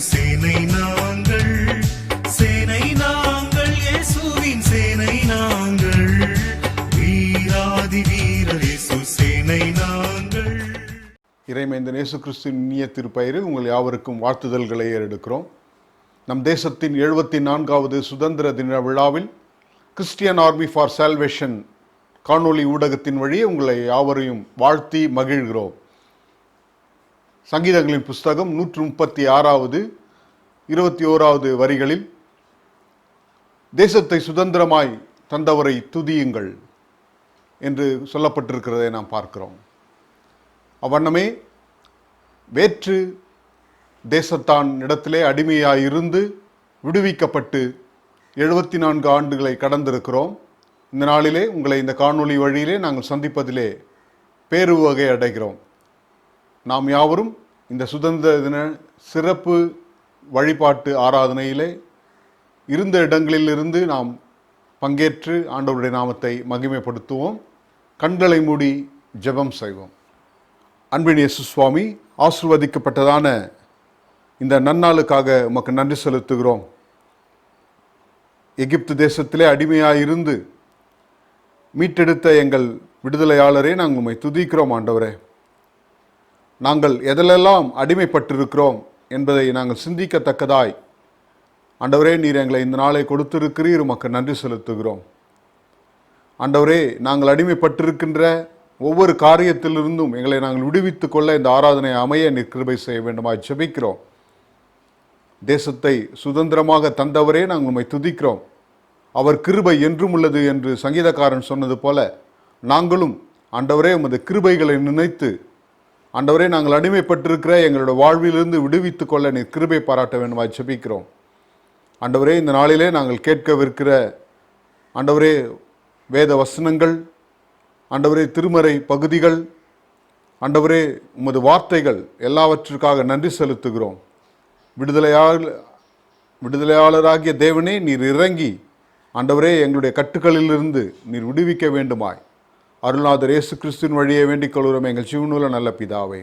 சேனை நாங்கள், சேனை நாங்கள், இயேசுவின் சேனை நாங்கள், வீராதி வீரர் இயேசு சேனை நாங்கள். இறைமைந்தன் இயேசு கிறிஸ்துவின் இனிய திருப்பெயரில் உங்கள் யாவருக்கும் வாழ்த்துதல்களை ஏறெடுக்கிறோம். நம் தேசத்தின் 74வது சுதந்திர தின விழாவில் கிறிஸ்டியன் ஆர்மி ஃபார் சால்வேஷன் காணொளி ஊடகத்தின் வழியே உங்களை யாவரையும் வாழ்த்தி மகிழ்கிறோம். சங்கீதங்களின் புஸ்தகம் 136வது 21வது வரிகளில் தேசத்தை சுதந்திரமாய் தந்தவரை துதியுங்கள் என்று சொல்லப்பட்டிருக்கிறதை நாம் பார்க்கிறோம். அவ்வண்ணமே வேற்று தேசத்தான் இடத்திலே அடிமையாயிருந்து விடுவிக்கப்பட்டு 74 ஆண்டுகளை கடந்திருக்கிறோம். இந்த நாளிலே உங்களை இந்த காணொளி வழியிலே நாங்கள் சந்திப்பதிலே பேருவகை அடைகிறோம். நாம் யாவரும் இந்த சுதந்திர தின சிறப்பு வழிபாட்டு ஆராதனையிலே இருந்த இடங்களிலிருந்து நாம் பங்கேற்று ஆண்டவருடைய நாமத்தை மகிமைப்படுத்துவோம். கண்களை மூடி ஜெபம் செய்வோம். அன்பின் இயேசு சுவாமி, ஆசீர்வதிக்கப்பட்டதான இந்த நன்னாளுக்காக உமக்கு நன்றி செலுத்துகிறோம். எகிப்து தேசத்திலே அடிமையாயிருந்து மீட்டெடுத்த எங்கள் விடுதலையாளரே நாங்கள் உம்மை துதிக்கிறோம். ஆண்டவரே, நாங்கள் எதிலெல்லாம் அடிமைப்பட்டிருக்கிறோம் என்பதை நாங்கள் சிந்திக்கத்தக்கதாய் ஆண்டவரே நீர் எங்களை இந்த நாளை கொடுத்திருக்கிறீர், உமக்கு நன்றி செலுத்துகிறோம். ஆண்டவரே, நாங்கள் அடிமைப்பட்டிருக்கின்ற ஒவ்வொரு காரியத்திலிருந்தும் எங்களை நாங்கள் விடுவித்து கொள்ள இந்த ஆராதனை அமைய நீர் கிருபை செய்ய வேண்டுமாய் ஜெபிக்கிறோம். தேசத்தை சுதந்திரமாக தந்தவரே நாங்கள் உம்மை துதிக்கிறோம். அவர் கிருபை என்றும் உள்ளது என்று சங்கீதக்காரன் சொன்னது போல நாங்களும் ஆண்டவரே உமது கிருபைகளை நினைத்து ஆண்டவரே நாங்கள் அடிமைப்பட்டிருக்கிற எங்களுடைய வாழ்விலிருந்து விடுவித்து கொள்ள நீர் கிருபை பாராட்ட வேண்டுமாய் ஜெபிக்கிறோம். ஆண்டவரே, இந்த நாளிலே நாங்கள் கேட்கவிருக்கிற ஆண்டவரே வேத வசனங்கள், ஆண்டவரே திருமறை பகுதிகள், ஆண்டவரே உமது வார்த்தைகள் எல்லாவற்றிற்காக நன்றி செலுத்துகிறோம். விடுதலையாளராகிய தேவனே, நீர் இறங்கி ஆண்டவரே எங்களுடைய கட்டுக்களிலிருந்து நீர் விடுவிக்க வேண்டுமாய் அருள்நாதர் இயேசு கிறிஸ்துவின் வழியை வேண்டிக் கொள்கிறோம் எங்கள் ஜீவனுள்ள நல்ல பிதாவே,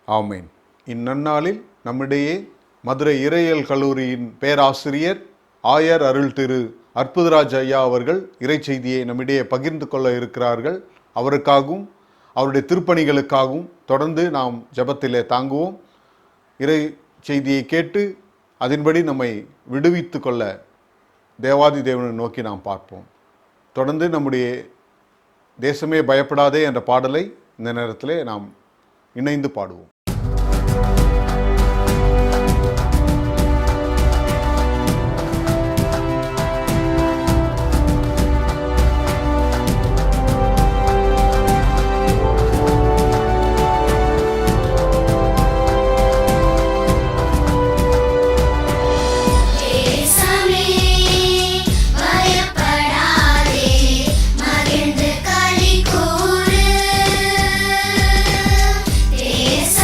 ஆமேன். இந்நன்னாளில் நம்மிடையே மதுரை இறையியல் கல்லூரியின் பேராசிரியர் ஆயர் அருள் திரு அற்புதராஜ் ஐயா அவர்கள் இறை செய்தியை நம்மிடையே பகிர்ந்து கொள்ள இருக்கிறார்கள். அவருக்காகவும் அவருடைய திருப்பணிகளுக்காகவும் தொடர்ந்து நாம் ஜெபத்திலே தாங்குவோம். இறை செய்தியை கேட்டு அதன்படி நம்மை விடுவித்து கொள்ள தேவாதி தேவனை நோக்கி நாம் பார்ப்போம். தொடர்ந்து நம்முடைய தேசமே பயப்படாதே என்ற பாடலை இந்த நேரத்திலே நாம் இணைந்து பாடுவோம். Yes,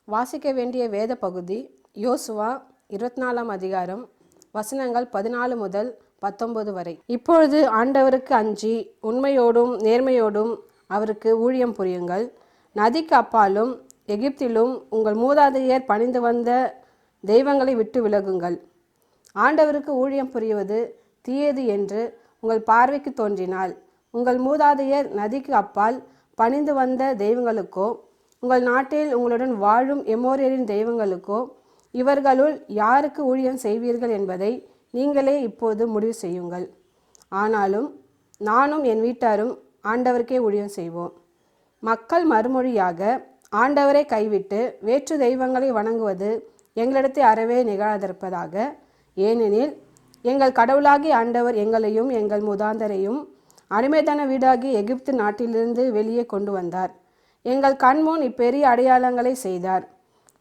வாசிக்க வேண்டிய வேத பகுதி யோசுவா 24ஆம் அதிகாரம் வசனங்கள் 14 முதல் 19 வரை. இப்பொழுது ஆண்டவருக்கு அஞ்சி உண்மையோடும் நேர்மையோடும் அவருக்கு ஊழியம் புரியுங்கள். நதிக்கு அப்பாலும் எகிப்திலும் உங்கள் மூதாதையர் பணிந்து வந்த தெய்வங்களை விட்டு விலகுங்கள். ஆண்டவருக்கு ஊழியம் புரிவது தீயது என்று உங்கள் பார்வைக்கு தோன்றினால், உங்கள் மூதாதையர் நதிக்கு அப்பால் பணிந்து வந்த தெய்வங்களுக்கோ, உங்கள் நாட்டில் உங்களுடன் வாழும் எமோரியரின் தெய்வங்களுக்கோ, இவர்களுள் யாருக்கு ஊழியம் செய்வீர்கள் என்பதை நீங்களே இப்போது முடிவு செய்யுங்கள். ஆனாலும் நானும் என் வீட்டாரும் ஆண்டவருக்கே ஊழியம் செய்வோம். மக்கள் மறுமொழியாக, ஆண்டவரை கைவிட்டு வேற்று தெய்வங்களை வணங்குவது எங்களிடத்தை அறவே நிகழாதிருப்பதாக. ஏனெனில் எங்கள் கடவுளாகி ஆண்டவர் எங்களையும் எங்கள் மூதாந்தரையும் அடிமைத்தன வீடாகி எகிப்து நாட்டிலிருந்து வெளியே கொண்டு வந்தார். எங்கள் கண்முன் இப்பெரிய அடையாளங்களை செய்தார்.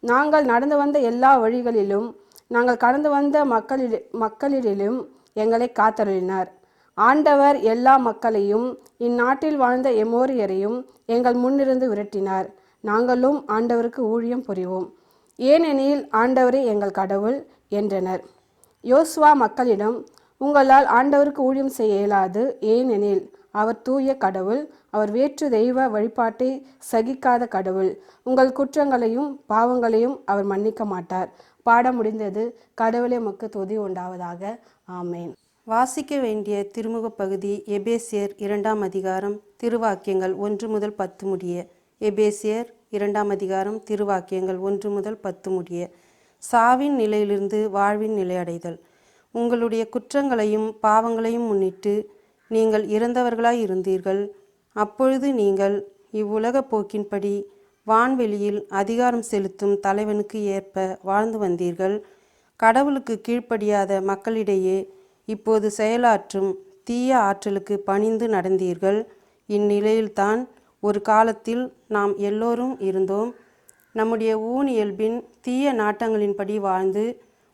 நாங்கள் நடந்து வந்த எல்லா வழிகளிலும் நாங்கள் கடந்து வந்த மக்களிலும் எங்களை காத்தருளினார். ஆண்டவர் எல்லா மக்களையும் இந்நாட்டில் வாழ்ந்த எமோரியரையும் எங்கள் முன்னிருந்து விரட்டினார். நாங்களும் ஆண்டவருக்கு ஊழியம் புரிவோம், ஏனெனில் ஆண்டவரே எங்கள் கடவுள் என்றனர். யோசுவா மக்களிடம், உங்களால் ஆண்டவருக்கு ஊழியம் செய்ய இயலாது, ஏனெனில் அவர் தூய கடவுள், அவர் வேற்று தெய்வ வழிபாட்டை சகிக்காத கடவுள். உங்கள் குற்றங்களையும் பாவங்களையும் அவர் மன்னிக்க மாட்டார். பாடம் முடிந்தது. கடவுளே உமக்கு துதி உண்டாவதாக. ஆமேன். வாசிக்க வேண்டிய திருமுக பகுதி எபேசியர் 2ஆம் அதிகாரம் திருவாக்கியங்கள் 1 முதல் 10 முடிய. எபேசியர் 2ஆம் அதிகாரம் திருவாக்கியங்கள் 1 முதல் 10 முடிய. சாவின் நிலையிலிருந்து வாழ்வின் நிலையடைதல். உங்களுடைய குற்றங்களையும் பாவங்களையும் முன்னிட்டு நீங்கள் இறந்தவர்களாய் இருந்தீர்கள். அப்பொழுது நீங்கள் இவ்வுலக போக்கின்படி வான்வெளியில் அதிகாரம் செலுத்தும் தலைவனுக்கு ஏற்ப வாழ்ந்து வந்தீர்கள். கடவுளுக்கு கீழ்ப்படியாத மக்களிடையே இப்போது செயலாற்றும் தீய ஆற்றலுக்கு பணிந்து நடந்தீர்கள். இந்நிலையில்தான் ஒரு காலத்தில் நாம் எல்லோரும் இருந்தோம். நம்முடைய ஊனியல்பின் தீய நாட்டங்களின்படி வாழ்ந்து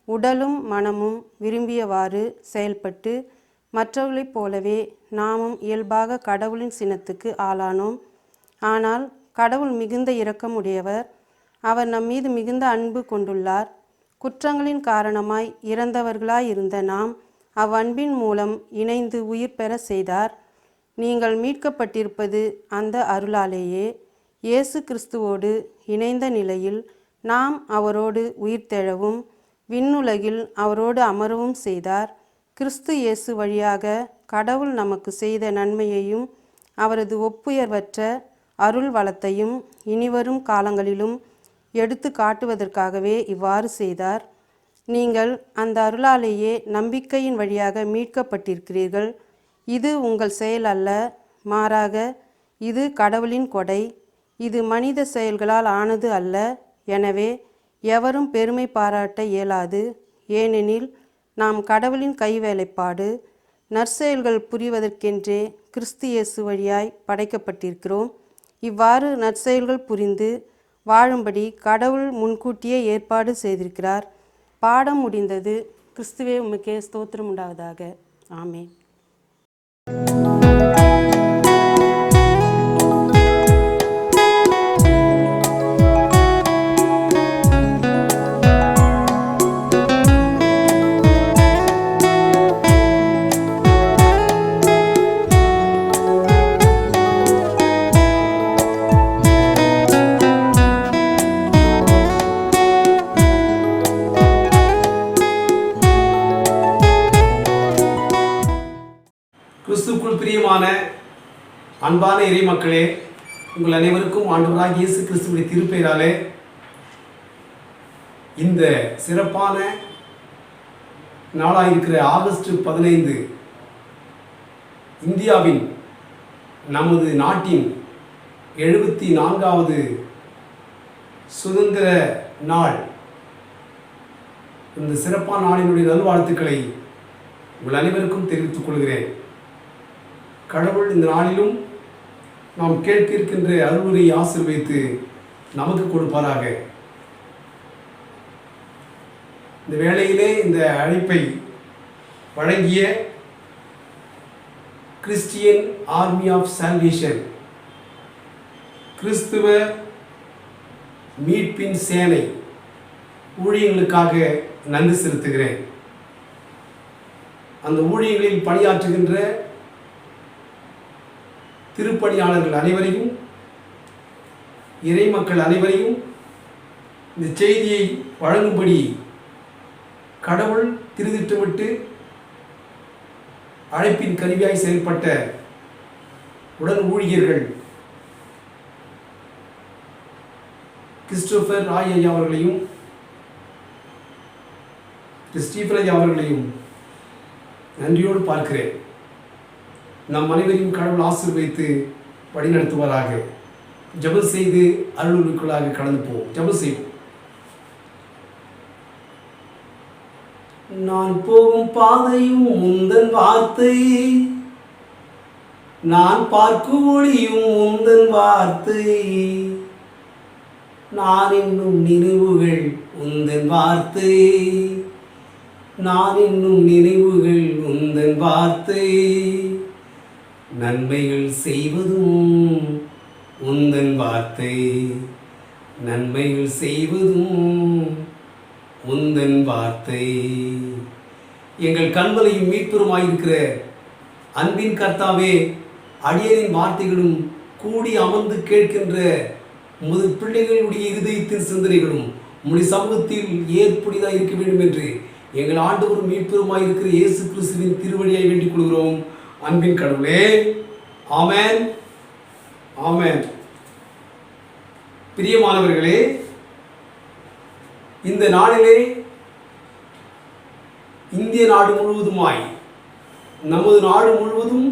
உடலும் மனமும் விரும்பியவாறு செயல்பட்டு மற்றவர்களைப் போலவே நாமும் இயல்பாக கடவுளின் சினத்துக்கு ஆளானோம். ஆனால் கடவுள் மிகுந்த இரக்கமுடையவர். அவர் நம்மீது மிகுந்த அன்பு கொண்டுள்ளார். குற்றங்களின் காரணமாய் இறந்தவர்களாய் இருந்த நாம் அவ்வன்பின் மூலம் இணைந்து உயிர் பெற செய்தார். நீங்கள் மீட்கப்பட்டிருப்பது அந்த அருளாலேயே. இயேசு கிறிஸ்துவோடு இணைந்த நிலையில் நாம் அவரோடு உயிர்த்தெழவும் விண்ணுலகில் அவரோடு அமரவும் செய்தார். கிறிஸ்து இயேசு வழியாக கடவுள் நமக்கு செய்த நன்மையையும் அவரது ஒப்புயர்வற்ற அருள் வளத்தையும் இனிவரும் காலங்களிலும் எடுத்து காட்டுவதற்காகவே இவ்வாறு செய்தார். நீங்கள் அந்த அருளாலேயே நம்பிக்கையின் வழியாக மீட்கப்பட்டிருக்கிறீர்கள். இது உங்கள் செயல் அல்ல, மாறாக இது கடவுளின் கொடை. இது மனித செயல்களால் ஆனது அல்ல. எனவே எவரும் பெருமை பாராட்ட இயலாது. ஏனெனில் நாம் கடவுளின் கைவேலைப்பாடு, நற்செயல்கள் புரிவதற்கென்றே கிறிஸ்து இயேசு வழியாய் படைக்கப்பட்டிருக்கிறோம். இவ்வாறு நற்செயல்கள் புரிந்து வாழும்படி கடவுள் முன்கூட்டியே ஏற்பாடு செய்திருக்கிறார். பாடம் முடிந்தது. கிறிஸ்துவே உமக்கே ஸ்தோத்திரம் உண்டாவதாக. ஆமென். கிறிஸ்துக்குள் பிரியமான அன்பான இறை மக்களே, உங்கள் அனைவருக்கும் ஆண்டவராகிய இயேசு கிறிஸ்துவின் திருப்பெயராலே இந்த சிறப்பான நாளாக இருக்கிற ஆகஸ்ட் 15 இந்தியாவின் நமது நாட்டின் 74வது சுதந்திர நாள். இந்த சிறப்பான நாளினுடைய நல்வாழ்த்துக்களை உங்கள் அனைவருக்கும் தெரிவித்துக் கொள்கிறேன். கடவுள் இந்த நாளிலும் நாம் கேட்க இருக்கின்ற அருளுரை ஆசீர்வதித்து நமக்கு கொடுப்பாராக. இந்த வேளையிலே இந்த அழைப்பை வழங்கிய கிறிஸ்டியன் ஆர்மி ஆஃப் சால்வேஷன், கிறிஸ்துவ மீட்பின் சேனை ஊழியங்களுக்காக நன்றி செலுத்துகிறேன். அந்த ஊழியங்களில் பணியாற்றுகின்ற திருப்பணியாளர்கள் அனைவரையும், இறைமக்கள் அனைவரையும் இந்த செய்தியை வழங்கும்படி கடவுள் திருதிட்டமிட்டு அழைப்பின் கருவியாய் செயல்பட்ட உடன் ஊழியர்கள் கிறிஸ்டோபர் ராய் ஐயா அவர்களையும் ஸ்டீஃபன் ஐயா அவர்களையும் நன்றியோடு பார்க்கிறேன். நம் அனைவரையும் கடவுள் ஆசீர்வதித்து வழிநடத்துவாராக. ஜெபம் செய்து அருளுக்குள்ளாக கடந்து போவோம். ஜெபம் செய்வோம். நான் போகும் பாதையும் உந்தன் வார்த்தை, நான் பார்க்கும் ஒளியும் உந்தன் வார்த்தை, நான் என்னும் நினைவுகள் உந்தன் வார்த்தை, நான் என்னும் நினைவுகள் உந்தன் வார்த்தை, நன்மைகள் செய்வதும் உந்தன் வார்த்தை, நன்மைகள் செய்வதும் உந்தன் வார்த்தை. எங்கள் கண்மலையும் மீட்பெருமாயிருக்கிற அன்பின் கர்த்தாவே, அடியரின் வார்த்தைகளும் கூடி அமர்ந்து கேட்கின்ற முது பிள்ளைகளுடைய இருதயத்தின் சிந்தனைகளும் உம்முடைய சமூகத்தில் ஏற்புடையதாக இருக்க வேண்டும் என்று எங்கள் ஆண்டவரும் மீட்பெருமாயிருக்கிற இயேசு கிறிஸ்துவின் திருவடியாய் வேண்டிக் கொள்கிறோம். அன்பின் கடவுளே, ஆமென், ஆமென். பிரியமானவர்களே, இந்த நாளிலே இந்திய நாடு முழுவதுமாய், நமது நாடு முழுவதும்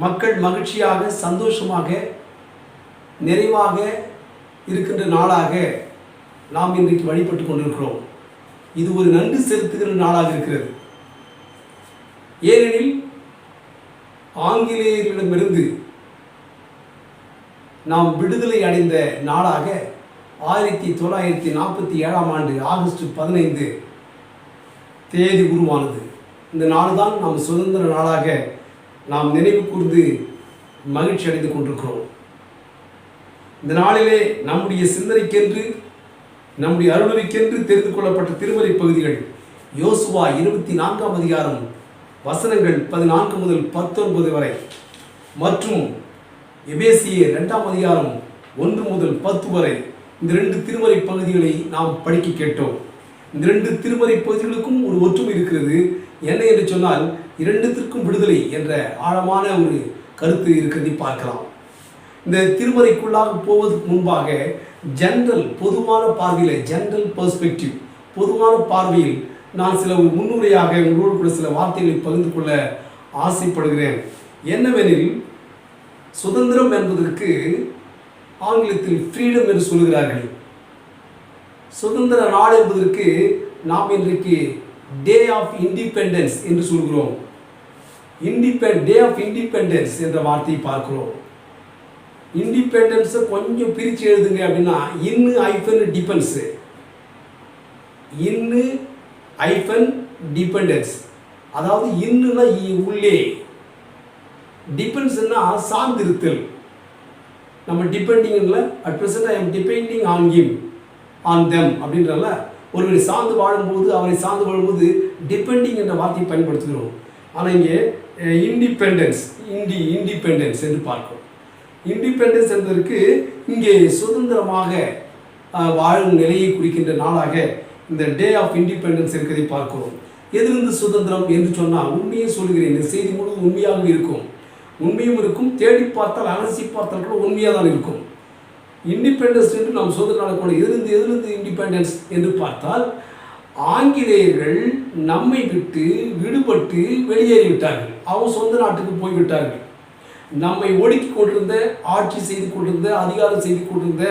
மக்கள் மகிழ்ச்சியாக, சந்தோஷமாக, நிறைவாக இருக்கின்ற நாளாக நாம் இன்றைக்கு வழிபட்டு கொண்டிருக்கிறோம். இது ஒரு நன்றி செலுத்துகிற நாளாக இருக்கிறது. ஏனெனில் ஆங்கிலேயர்களிடமிருந்து நாம் விடுதலை அடைந்த நாளாக 1947 ஆண்டு ஆகஸ்ட் 15 தேதி உருவானது. இந்த நாள் தான் நாம் சுதந்திர நாளாக நாம் நினைவு கூர்ந்து மகிழ்ச்சி அடைந்து கொண்டிருக்கிறோம். இந்த நாளிலே நம்முடைய சிந்தனைக்கென்று, நம்முடைய அருளுரைக்கென்று தெரிந்து கொள்ளப்பட்ட திருமறை பகுதிகள் யோசுவா 24ஆம் அதிகாரம் வசனங்கள் 14 முதல் 19 வரை மற்றும் எபேசியர் 2ஆம் அதிகாரம் 1 முதல் 10 வரை. இந்த 2 திருமறை பகுதிகளை நாம் படிக்க கேட்டோம். இந்த 2 திருமறை பகுதிகளுக்கும் ஒரு ஒற்றுமை இருக்கிறது. என்ன என்று சொன்னால், இரண்டுத்திற்கும் விடுதலை என்ற ஆழமான ஒரு கருத்து இருக்கிறதை பார்க்கலாம். இந்த திருமறைக்குள்ளாக போவதற்கு முன்பாக ஜெனரல், பொதுவான பார்வையில், ஜெனரல் பெர்ஸ்பெக்டிவ், பொதுவான பார்வையில் நான் சில முன்னுரையாக உங்களோடு கூட சில வார்த்தைகளை பகிர்ந்து கொள்ள ஆசைப்படுகிறேன். என்னவெனில், சுதந்திரம் என்பதற்கு ஆங்கிலத்தில் ஃப்ரீடம் என்று சொல்கிறார்கள். சுதந்திர நாடு என்பதற்கு நாம் இன்றைக்கு டே ஆஃப் இண்டிபெண்டன்ஸ் என்று சொல்கிறோம். டே ஆஃப் இண்டிபெண்டன்ஸ் என்ற வார்த்தையை பார்க்கிறோம். இண்டிபெண்டன்ஸை கொஞ்சம் பிரித்து எழுதுங்க அப்படின்னா -டிபென்ஸ், டிபெண்டன்ஸ். அதாவது இன்னுனா உள்ளே, டிபென்ஸ்னா சார்ந்திருத்தல். நம்ம டிபெண்டிங்ல at present I am depending on him, on them அப்படின்றல ஒருவரை சார்ந்து வாழும்போது, அவரை சார்ந்து வாழும்போது டிபெண்டிங் என்ற வார்த்தையை பயன்படுத்துகிறோம். ஆனால் இங்கே இண்டிபெண்டன்ஸ் என்று பார்க்கிறோம். இண்டிபெண்டன்ஸ் என்பதற்கு இங்கே சுதந்திரமாக வாழும் நிலையை குறிக்கின்ற நாளாக இந்த டே ஆஃப் இண்டிபெண்டன்ஸ் இருக்கிறதை பார்க்கிறோம். எதிலிருந்து சுதந்திரம் என்று சொன்னால், உண்மையை சொல்கிறேன், இந்த செய்தி முழுவதும் உண்மையாக இருக்கும், உண்மையும் இருக்கும், தேடி பார்த்தால், அலசி பார்த்தால் கூட உண்மையாக தான் இருக்கும். இண்டிபெண்டன்ஸ் என்று நாம் சுதந்திர நாடு கூட எதிலிருந்து இண்டிபெண்டன்ஸ் என்று பார்த்தால், ஆங்கிலேயர்கள் நம்மை விட்டு விடுபட்டு வெளியேறிவிட்டார்கள். அவங்க சொந்த நாட்டுக்கு போய்விட்டார்கள். நம்மை ஒடுக்கி கொண்டிருந்த, ஆட்சி செய்து கொண்டிருந்த, அதிகாரம் செய்து கொண்டிருந்த,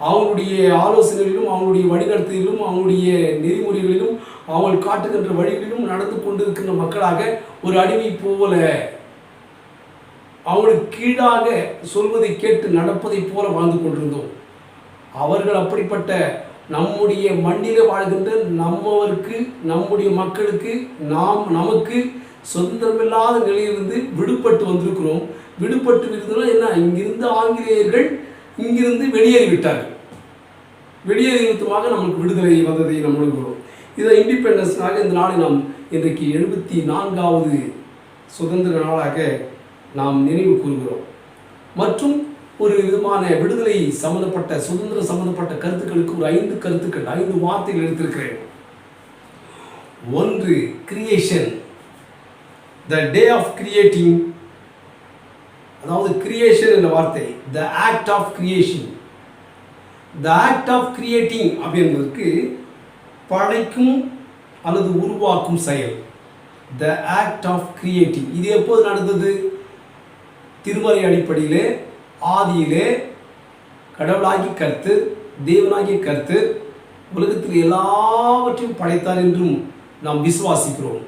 அவங்களுடைய ஆலோசனைகளிலும், அவங்களுடைய வழிநடத்தலிலும், அவங்களுடைய நெறிமுறைகளிலும், அவங்க காட்டுகின்ற வழிகளிலும் நடந்து கொண்டிருக்கின்ற மக்களாக ஒரு அடிமை போல, அவங்களுக்கு கீழாக சொல்வதை கேட்டு நடப்பதை போல வாழ்ந்து கொண்டிருந்தோம். அவர்கள் அப்படிப்பட்ட நம்முடைய மண்ணில் வாழ்கின்ற நம்மவருக்கு, நம்முடைய மக்களுக்கு, நமக்கு சுதந்திரமில்லாத நிலையிலிருந்து விடுபட்டு வந்திருக்கிறோம். விடுபட்டு இருந்ததுன்னா என்ன, இங்கிருந்து ஆங்கிலேயர்கள் இங்கிருந்து வெளியேறிவிட்டார்கள். வெளியே நிமித்தமாக நமக்கு விடுதலை வந்ததை நாம் உணர்கிறோம். இதை இண்டிபெண்டன்ஸ்னாக இந்த நாளை நாம் இன்றைக்கு 74வது சுதந்திர நாளாக நாம் நினைவு கூறுகிறோம். மற்றும் ஒரு விதமான விடுதலை சம்பந்தப்பட்ட சுதந்திரம் சம்பந்தப்பட்ட கருத்துக்களுக்கு ஒரு 5 கருத்துக்கள் 5 வார்த்தைகள் எடுத்திருக்கிறேன். ஒன்று, creation, the day of creating. அதாவது கிரியேஷன் என்ற வார்த்தை, the act of creation. The act of creating அப்படின்றதுக்கு படைக்கும் அல்லது உருவாக்கும் செயல். த ஆக்ட் ஆஃப் கிரியேட்டிங் இது எப்போது நடந்தது? திருமறை அடிப்படையிலே ஆதியிலே கடவுளாகி கர்த்தர், தேவனாகிய கர்த்தர் உலகத்தில் எல்லாவற்றையும் படைத்தார் என்றும் நாம் விசுவாசிக்கிறோம்.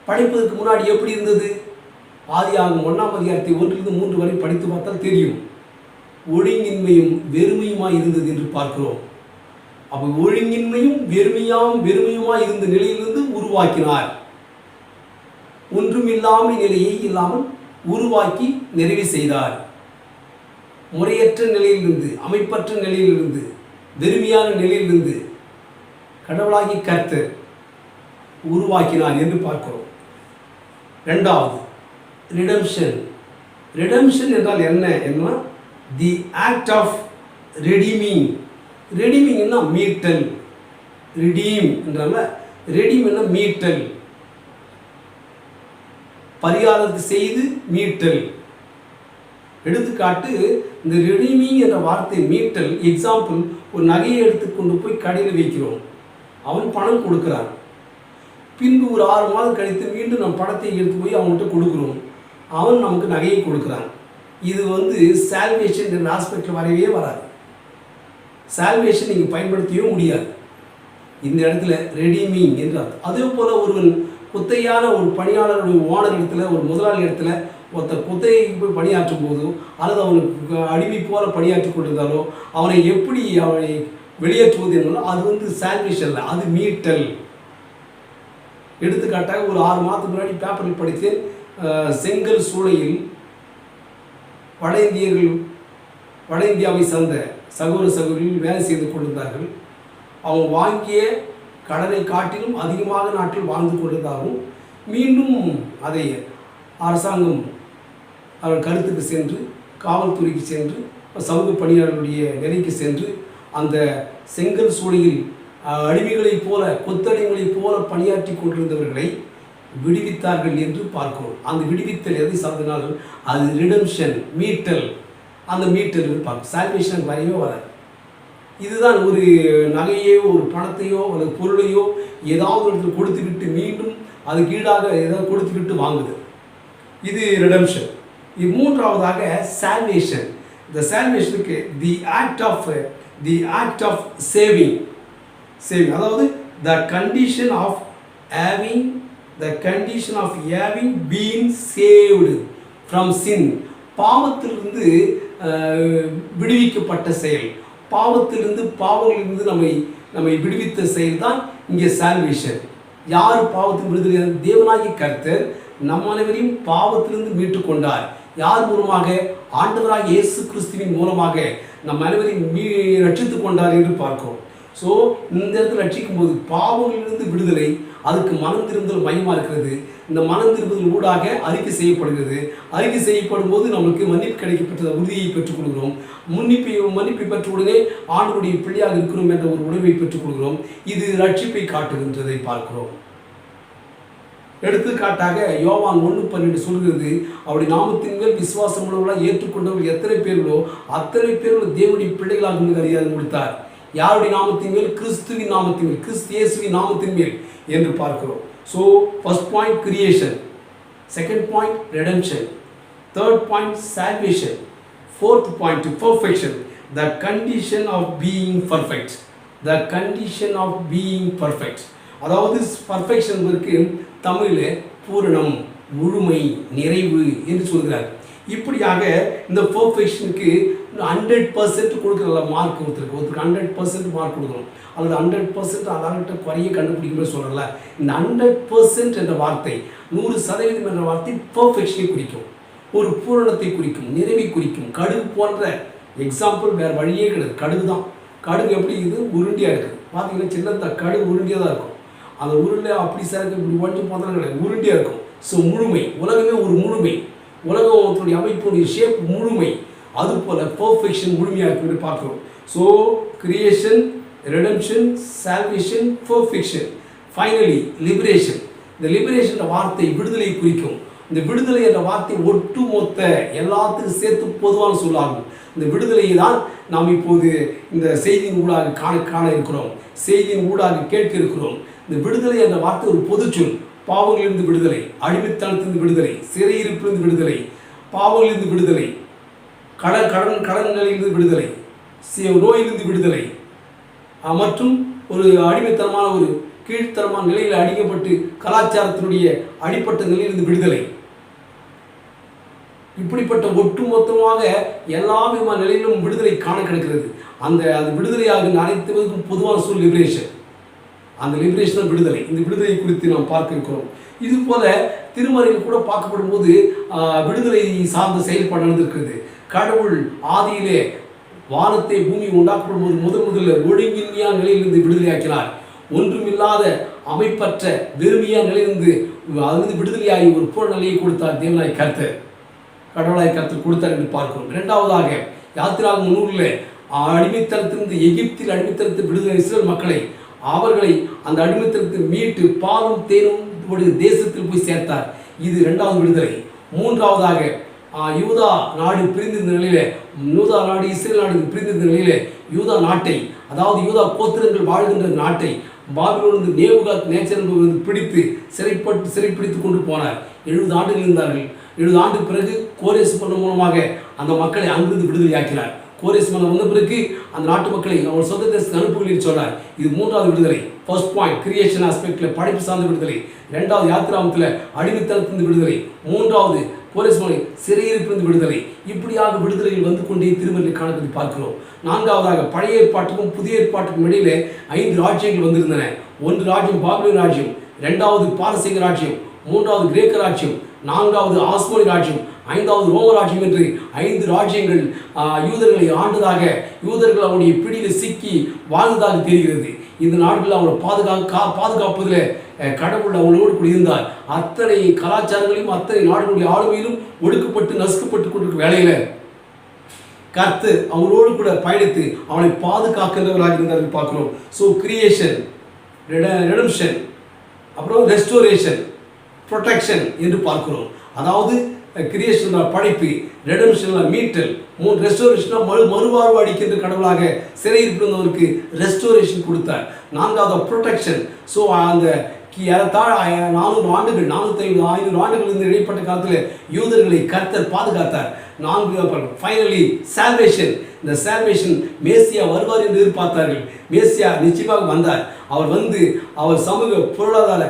படைப்பதற்கு முன்னாடி எப்படி இருந்தது? ஆதியாகமம் 1ஆம் அதிகாரத்தை 1-3 வரை படித்து பார்த்தால் தெரியும். ஒழுங்கின்மையும் வெறுமையுமாய் இருந்தது என்று பார்க்கிறோம். அப்போ ஒழுங்கின்மையும் வெறுமையுமாய் இருந்த நிலையிலிருந்து உருவாக்கினார். ஒன்றுமில்லாமை நிலையை இல்லாமல் உருவாக்கி நிறைவு செய்தார். முறையற்ற நிலையிலிருந்து, அமைப்பற்ற நிலையிலிருந்து, வெறுமையான நிலையிலிருந்து கடவுளாகி கர்த்தர் உருவாக்கினார் என்று பார்க்கிறோம். இரண்டாவது, ரிடம்ஷன். ரிடம்ஷன் என்றால் என்ன? தி ஆக்ட் ஆஃப் ரெடீமிங். ரெடீமிங் என்ன? மீட்டல். ரிடீம் என்றால ரெடீம் என்ன? மீட்டல். பரிகாரத்தை செய்து மீட்டல். எடுத்துக்காட்டு, இந்த ரெடீமிங் என்ற வார்த்தை மீட்டல். எக்ஸாம்பிள், ஒரு நகையை எடுத்துக்கொண்டு போய் கடையில் வைக்கிறோம். அவன் பணம் கொடுக்குறான். பின்பு ஒரு 6 மாதம் கழித்து மீண்டும் நம் பணத்தை எடுத்து போய் அவன்கிட்ட கொடுக்குறோம். அவன் நமக்கு நகையை கொடுக்குறான். இது சால்வேஷன் என்ற ஆஸ்பெக்டில் வரவே வராது. சால்வேஷன் நீங்கள் பயன்படுத்தவே முடியாது. இந்த இடத்துல ரெடீமிங் என்றார். அதே போல் ஒருவன் குத்தையான ஒரு பணியாளருடைய ஓனர் இடத்துல, ஒரு முதலாளி இடத்துல ஒருத்தர் குத்தைக்கு போய் பணியாற்றும் போதோ அல்லது அவனுக்கு அடிமை போல பணியாற்றி கொண்டிருந்தாலோ அவனை எப்படி அவனை வெளியேற்றுவது என்றாலும் அது சால்வேஷன்ல, அது மீட்டல். எடுத்துக்காட்டாக ஒரு 6 மாதத்துக்கு முன்னாடி பேப்பரில் படித்தேன். செங்கல் சூளையில் வட இந்தியாவை சார்ந்த சகோதரிகள் வேலை செய்து கொண்டிருந்தார்கள். அவங்க வாங்கிய கடனை காட்டிலும் அதிகமாக நாட்டில் வாழ்ந்து கொண்டிருந்தாலும் மீண்டும் அதை அரசாங்கம் அவர் கருத்துக்கு சென்று, காவல்துறைக்கு சென்று, சமூக பணியாளர்களுடைய நிலைக்கு சென்று அந்த செங்கல் சூளையில் அடிமைகளைப் போல, கொத்தடிமைகளைப் போல பணியாற்றி கொண்டிருந்தவர்களை விடுவித்தார்கள் என்று பார்க்கிறோம். அந்த விடுவித்தல் எதை சார்ந்தனாலும் அது ரிடம்ஷன், மீட்டல். அந்த மீட்டல் பார்க்கும். சால்வேஷன் வரவே வராது. இதுதான் ஒரு நகையோ ஒரு பணத்தையோ அல்லது பொருளையோ ஏதாவது இடத்துல கொடுத்துக்கிட்டு மீண்டும் அதுக்கு ஈடாக ஏதாவது கொடுத்துக்கிட்டு வாங்குது. இது ரிடம்ஷன். இது மூன்றாவதாக சால்வேஷன். இந்த சால்வேஷனுக்கு தி ஆக்ட் ஆஃப் சேவிங். அதாவது the condition of having been saved from sin. பாவத்திலிருந்து விடுவிக்கப்பட்ட செயல், பாவங்களிலிருந்து நம்மை விடுவித்த செயல் தான் இங்கே சால்வேஷன். யார் பாவத்தின் விடுதலை? தேவனாகிய கர்த்தர் நம் அனைவரையும் பாவத்திலிருந்து மீட்டு கொண்டார். யார் மூலமாக? ஆண்டவராகிய இயேசு கிறிஸ்துவின் மூலமாக நம் அனைவரையும் ரட்சித்து கொண்டார் என்று பார்க்கிறோம். ஸோ இந்த இடத்துல ரட்சிக்கும் போது பாவங்களிலிருந்து விடுதலை, அதுக்கு மனம் திரும்புதல் மையமாக இருக்கிறது. இந்த மனம் திரும்புதல் ஊடாக அறிக்கை செய்யப்படுகிறது. அறிக்கை செய்யப்படும் போது நமக்கு மன்னிப்பு கிடைக்கப்பட்ட உறுதியை பெற்றுக் கொள்கிறோம். மன்னிப்பை பெற்ற உடனே ஆண்டவருடைய பிள்ளையாக இருக்கிறோம் என்ற ஒரு உணர்வை பெற்றுக் கொள்கிறோம். இது ரட்சிப்பை காட்டுகின்றதை பார்க்கிறோம். எடுத்துக்காட்டாக யோவான் 1:12 சொல்கிறது, அவருடைய நாமத்தின் மேல் விசுவாசம் உள்ளவர்களாக ஏற்றுக்கொண்டவர்கள் எத்தனை பேர்களோ அத்தனை பேர்கள் தேவனுடைய பிள்ளைகளாக அறியாது கொடுத்தார். யாருடைய நாமத்தின் மேல்? கிறிஸ்துவின் நாமத்தின் மேல், கிறிஸ்து இயேசுவின் நாமத்தின் மேல் என்று பார்க்கிறோம். So first point creation, second point redemption, third point salvation, fourth point perfection, the condition of being perfect. The condition of being perfect. அதாவது பர்ஃபெக்ஷன் தமிழில் பூரணம், முழுமை, நிறைவு என்று சொல்கிறார். இப்படியாக இந்த பெர்ஃபெக்ஷனுக்கு 100% கொடுக்குற மார்க் ஒருத்தருக்கு 100% மார்க் கொடுக்கணும், அல்லது 100% அதார்கிட்ட குறைய கண்டுபிடிக்கணும்னு சொல்கிறல. இந்த 100% என்ற வார்த்தை, 100% என்ற வார்த்தை பெர்ஃபெக்ஷனை குறிக்கும், ஒரு பூரணத்தை குறிக்கும், நிறைவை குறிக்கும். கடுகு போன்ற எக்ஸாம்பிள் வேறு வழியே கிடையாது. கடுகு தான் கடுகு எப்படி இது உருண்டியாக இருக்குது. பார்த்தீங்கன்னா சின்ன கடுகு உருண்டியாக தான் இருக்கும். அந்த உருண்டை அப்படி சார் இப்படி கொஞ்சம் பார்த்தா கிடையாது, உருண்டியாக இருக்கும். ஸோ முழுமை, உலகமே ஒரு முழுமை, உலகத்துடைய அமைப்புடைய ஷேப் முழுமை, அதுபோல் பர்ஃபெக்ஷன் முழுமையாக இருக்குன்னு பார்க்குறோம். So creation, redemption, salvation, perfection, finally liberation. இந்த லிபரேஷன் வார்த்தை விடுதலை குறிக்கும். இந்த விடுதலை என்ற வார்த்தை ஒட்டுமொத்த எல்லாத்துக்கும் சேர்த்து பொதுவான சொல்லாகும். இந்த விடுதலையை தான் நாம் இப்போது இந்த செய்தியின் ஊடாக காண இருக்கிறோம், செய்தியின் ஊடாக கேட்க இருக்கிறோம். இந்த விடுதலை என்ற வார்த்தை ஒரு பொது சொல். பாவங்களிலிருந்து விடுதலை, அடிமைத்தனத்திலிருந்து விடுதலை, சிறையிருப்பிலிருந்து விடுதலை, பாவங்களிலிருந்து விடுதலை, கடன்களிலிருந்து விடுதலை, நோயிலிருந்து விடுதலை, மற்றும் ஒரு அடிமைத்தனமான ஒரு கீழ்த்தரமான நிலையில் அடிக்கப்பட்டு கலாச்சாரத்தினுடைய அடிப்பட்ட நிலையிலிருந்து விடுதலை. இப்படிப்பட்ட ஒட்டுமொத்தமாக எல்லா விதமான நிலையிலும் விடுதலை காண கிடைக்கிறது. அந்த விடுதலையாக அனைத்துவதற்கும் பொதுவான சொல் லிபரேஷன். அந்த லிபரேஷன் விடுதலை. இந்த விடுதலை குறித்து நாம் பார்க்க இருக்கிறோம். இது போல திருமறையில் கூட பார்க்கப்படும் போது விடுதலை சார்ந்த செயல்பாடு நடந்திருக்கிறது. கடவுள் ஆதியிலே வானத்தை பூமி உண்டாக்கப்படும் போது முதல்ல ஒழுங்கின்மையான நிலையிலிருந்து விடுதலையாக்கினார். ஒன்றுமில்லாத அமைப்பற்ற வெறுமையான நிலையிலிருந்து அதிலிருந்து விடுதலையாகி ஒரு பூர்ண நிலையை கொடுத்தார் தேவனாய் கர்த்தர், கடவுளாய் கர்த்தர் கொடுத்தார் என்று பார்க்கிறோம். இரண்டாவதாக யாத்திராகமம் 100 அடிமைத்தனத்திலிருந்து எகிப்தில் அடிமைத்தனத்தில் விடுதலை இஸ்ரேல் மக்களை அவர்களை அந்த அடிமைத்தனத்தில் மீட்டு பாலும் தேனும் தேசத்தில் போய் சேர்த்தார். இது இரண்டாவது விடுதலை. மூன்றாவதாக யூதா நாடு பிரிந்திருந்த நிலையில, யூதா நாடு இஸ்ரேல் நாடு பிரிந்திருந்த நிலையில யூதா நாட்டை, அதாவது யூதா கோத்திரங்கள் வாழ்கின்ற நாட்டை பாபிலோனிலிருந்து நேபுகாத்நேச்சர் பிடித்து சிறைப்பிடித்து கொண்டு போனார். 70 ஆண்டுகள் இருந்தார்கள். 70 ஆண்டு பிறகு கோரேஸ் மன்னன் மூலமாக அந்த மக்களை அங்கிருந்து விடுதலையாக்கினார். கோரேஸ் மன்னன் வந்த பிறகு அந்த நாட்டு மக்களை அவர் சொந்த தேசத்துக்கு அனுப்புகளில் சொன்னார். இது மூன்றாவது விடுதலை. ஃபர்ஸ்ட் பாயிண்ட் கிரியேஷன் ஆஸ்பெக்டில் படைப்பு சார்ந்த விடுதலை. இரண்டாவது யாத்திராமத்தில் அடிமைத்தனத்திலிருந்து விடுதலை. மூன்றாவது கோரேஸ் மலை சிறையிருப்பிலிருந்து விடுதலை. இப்படியாக விடுதலையில் வந்து கொண்டே திருமறையில் காணப்பதை பார்க்கிறோம். நான்காவதாக பழைய ஏற்பாட்டுக்கும் புதிய ஏற்பாட்டுக்கும் இடையிலே 5 ராஜ்யங்கள் வந்திருந்தன. ஒன்று ராஜ்யம் பாபிலோன் ராஜ்யம், இரண்டாவது பாரசீக ராஜ்யம், மூன்றாவது கிரேக்க ராஜ்யம், நான்காவது ஆஸ்மோனி ராஜ்யம், ஐந்தாவது ரோம ராஜ்யம் என்று 5 ராஜ்யங்கள் யூதர்களை ஆண்டதாக, யூதர்கள் அவருடைய பிடியில் சிக்கி வாழ்ந்ததாக தெரிகிறது. இந்த நாடுகளில் அவங்களை பாதுகாப்பதில் கடவுள் அவங்களோடு கூட இருந்தார். அத்தனை கலாச்சாரங்களையும் அத்தனை நாடுகளுடைய ஆளுமையிலும் ஒடுக்கப்பட்டு நசுக்கப்பட்டு கொண்டிருக்க வேலையில் கர்த்தர் அவங்களோடு கூட பயணித்து அவனை பாதுகாக்கின்றவராக இருந்தார்கள் பார்க்கிறோம். ஸோ கிரியேஷன், ரெடம்ஷன், அப்புறம் ரெஸ்டோரேஷன், ப்ரொடெக்ஷன் என்று பார்க்கிறோம். அதாவது கிரியேஷன் படைப்பு, ரெடம்ஷன் மீட்டல், ரெஸ்டோரேஷன் மறுவாழ்வு அளிக்கின்ற கடவுளாக சிறையிருப்பவருக்கு ரெஸ்டோரேஷன் கொடுத்தார். நான்காவது ப்ரொடெக்ஷன். ஸோ அந்த ஏறத்தாழ 400 ஆண்டுகள் 450 ஆண்டுகள் இருந்து இடைப்பட்ட காலத்தில் யூதர்களை கர்த்தர் பாதுகாத்தார். Finally salvation. இந்த சால்வேஷன் மேசியா வருவார் என்று எதிர்பார்த்தார்கள். மேசியா நிச்சயமாக வந்தார். அவர் வந்து அவர் பொருளாதார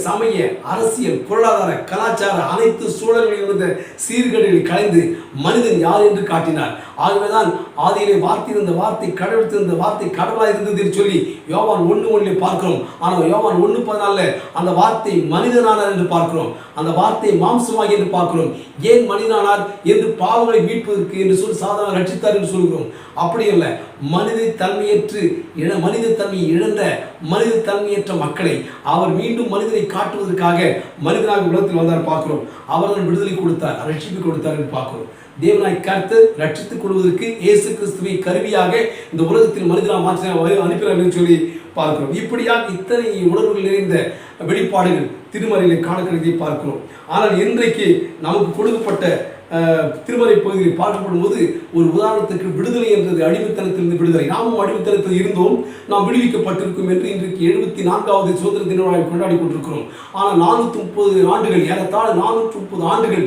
சமய அரசியல் பொருளாதார கலாச்சார அனைத்து சூழல்களில் இருந்த சீர்கேடுகளை கலைந்து மனிதன் யார் என்று காட்டினார். ஆகவேதான் ஆதியிலே வார்த்தை இருந்த வார்த்தை கடவுள் இருந்த வார்த்தை கடவுளாக இருந்தது என்று சொல்லி யோவான் 1:1 பார்க்கிறோம். ஆனால் யோவான் 1:14 அந்த வார்த்தை மனிதனானார் என்று பார்க்கிறோம். அந்த வார்த்தை மாம்சமாகி என்று பார்க்கிறோம். ஏன் மனிதனானார் என்று பாவங்களை மீட்பதற்கு என்று சொல்லி சாதாரண ரட்சித்தார் என்று சொல்கிறோம். அப்படி அல்ல, மனித தன்மையை இழந்த மனித தன்மையற்ற மக்களை அவர் மீண்டும் மனிதனை காட்டுவதற்காக மனிதனாக உலகத்தில் வந்தார் பார்க்கிறோம். அவர்கள் விடுதலை கொடுத்தார், ரட்சிப்பு கொடுத்தார் என்று பார்க்கிறோம். தேவனாய் கர்த்தர் ரட்சித்துக் கொள்வதற்கு இயேசு கிறிஸ்துவை கருவியாக இந்த உலகத்தில் மனிதனாக மாற்றினார் அனுப்பினார் என்று சொல்லி பார்க்கிறோம். இப்படியாக இத்தனை உணர்வுகள் நிறைந்த வெளிப்பாடுகள் திருமறையில் காணக்கிறதை பார்க்கிறோம். ஆனால் இன்றைக்கு நமக்கு கொடுக்கப்பட்ட திருமறை பகுதியில் பார்க்கப்படும் போது ஒரு உதாரணத்துக்கு விடுதலை என்றது அடிமைத்தனத்திலிருந்து விடுதலை. நாமும் அடிமைத்தனத்தில் இருந்தோம், நாம் விடுவிக்கப்பட்டிருக்கும் என்று இன்றைக்கு 74வது சுதந்திர தின விழாவை கொண்டாடி கொண்டிருக்கிறோம். ஆனால் 430 ஆண்டுகள், ஏறத்தாழ 430 ஆண்டுகள்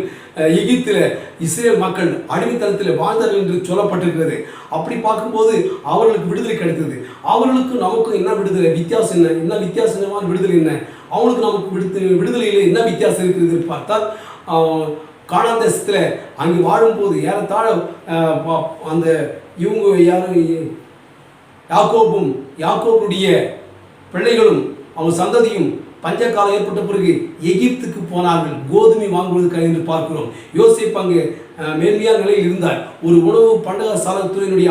எகிப்தில் இஸ்ரேல் மக்கள் அடிமைத்தனத்தில் வாழ்ந்தார்கள் என்று சொல்லப்பட்டிருக்கிறது. அப்படி பார்க்கும்போது அவர்களுக்கு விடுதலை கிடைத்தது. அவர்களுக்கும் நமக்கும் என்ன விடுதலை வித்தியாசம் என்ன வித்தியாசமான விடுதலை என்ன, அவங்களுக்கு நமக்கு விடுதலையில் என்ன வித்தியாசம் இருக்கிறது பார்த்தால், கானான் தேசத்தில் அங்கே வாழும்போது ஏறத்தாழ அந்த இவங்க யாக்கோபுடைய பிள்ளைகளும் அவங்க சந்ததியும் பஞ்சகாலம் ஏற்பட்ட பிறகு எகிப்துக்கு போனார்கள் கோதுமை வாங்குவதற்காக என்று பார்க்கிறோம். யோசேப்பு அங்கு மேன்மையான நிலையில் இருந்தார். ஒரு உணவு பண்டக சாலைத்துறையினுடைய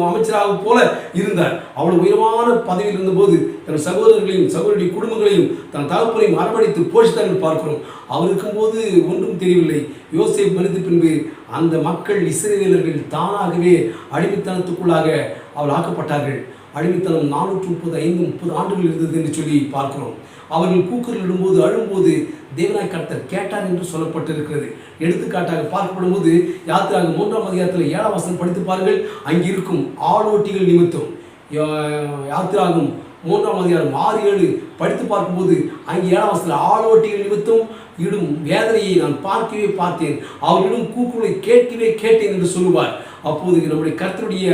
அமைச்சராக போல இருந்தார். அவ்வளவு உயரமான பதவியில் இருந்தபோது தன் சகோதரர்களையும் சகோதரிய குடும்பங்களையும் தன் தகப்பனையும் அரவணைத்து போஷித்தார் என்று பார்க்கிறோம். அவர் இருக்கும்போது ஒன்றும் தெரியவில்லை. யோசேப்பு மரித்த பின்பு அந்த மக்கள் இஸ்ரவேலர்கள் தானாகவே அடிமைத்தனத்துக்குள்ளாக அவர் ஆக்கப்பட்டார்கள். அடிமைத்தனம் 435 ஆண்டுகள் இருந்தது என்று சொல்லி பார்க்கிறோம். அவர்கள் கூக்குரல் இடும்போது அழும்போது தேவனாய் கர்த்தர் கேட்டார் என்று சொல்லப்பட்டிருக்கிறது. எடுத்துக்காட்டாக பார்க்கப்படும் போது யாத்திராகமம் 3ஆம் அதிகாரத்தில் 7ஆம் வசனம் படித்து பாருங்கள். அங்கிருக்கும் ஆளோட்டிகள் நிமித்தம் யாத்திராகமம் 3ஆம் அதிகாரம் 6-7 படித்து பார்க்கும்போது அங்கே 7ஆம் வசனத்தில் ஆளோட்டிகள் நிமித்தம் இடும் வேதனையை நான் பார்க்கவே பார்த்தேன், அவர்களிடம் கூக்குரலை கேட்கவே கேட்டேன் என்று சொல்லுவார். அப்போது நம்முடைய கர்த்தருடைய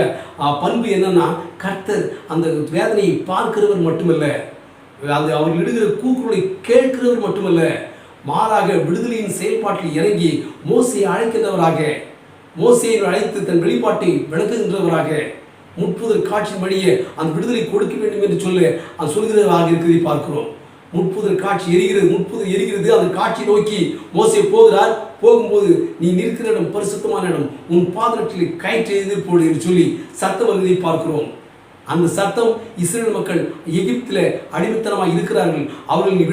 பண்பு என்னன்னா, கர்த்தர் அந்த வேதனையை பார்க்கிறவர் மட்டுமல்ல, அந்த அவர்கள் இடுகிற கூக்குரலை கேட்கிறவர் மட்டுமல்ல, மாறாக விடுதலையின் செயல்பாட்டில் இறங்கி மோசையை அழைக்கின்றவராக, மோசையை அழைத்து தன் வெளிப்பாட்டை விளக்குகின்றவராக, முற்புதல் காட்சியின் வழியே அந்த விடுதலை கொடுக்க வேண்டும் என்று சொல்கிறவராக இருக்கிறதை பார்க்கிறோம். முற்புதல் காட்சி எரிகிறது, முற்புதல் எரிகிறது. அந்த காட்சி நோக்கி மோசே போகிறார். போகும்போது நீ நிற்கிற இடம் பரிசுத்தமான இடம், உன் பாதத்தில் கயிற்றை எதிர்ப்போடு என்று சொல்லி சத்தம் வருவதை பார்க்கிறோம். அந்த சத்தம் இஸ்ரேல் மக்கள் எகிப்தில் அடிமைத்தனமாக இருக்கிறார்கள், அவர்களை நீ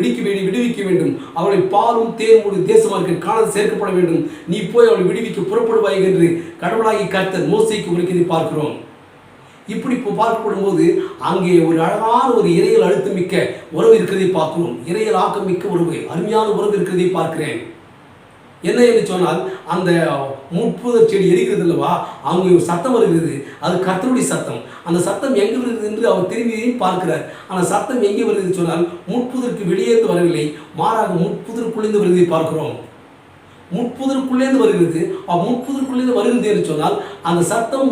விடுவிக்க வேண்டும், அவர்களை பாலும் தேனும் தேசமாக காணல் சேர்க்கப்பட வேண்டும், நீ போய் அவளை விடுவிக்க புறப்படுவாய் என்று கடவுளாகி கர்த்தர் மோசேக்கு உரைக்கிறதை பார்க்கிறோம். இப்படி பார்க்கப்படும் போது அங்கே ஒரு அழகான ஒரு இறையல் அழுத்தம் மிக்க உறவு இருக்கிறதை பார்க்கிறோம். இறையல் ஆக்கம் மிக்க உறவு, அருமையான உறவு இருக்கிறதை பார்க்கிறேன். என்ன என்று சொன்னால், அந்த முட்புதர் செடி எரிகிறது அல்லவா, அவங்க ஒரு சத்தம் வருகிறது, அது கர்த்தருடைய சத்தம். அந்த சத்தம் எங்கே வருகிறது என்று அவர் திரும்பி பார்க்கிறார். ஆனால் சத்தம் எங்கே வருகிறது சொன்னால், முட்புதருக்கு வெளியேந்து வரவில்லை, மாறாக முட்புதருக்குள்ளேந்து வருவதை பார்க்கிறோம். முட்புதருக்குள்ளேந்து வருகிறது. முட்புதருக்குள்ளேந்து வருகிறது என்று சொன்னால் அந்த சத்தம்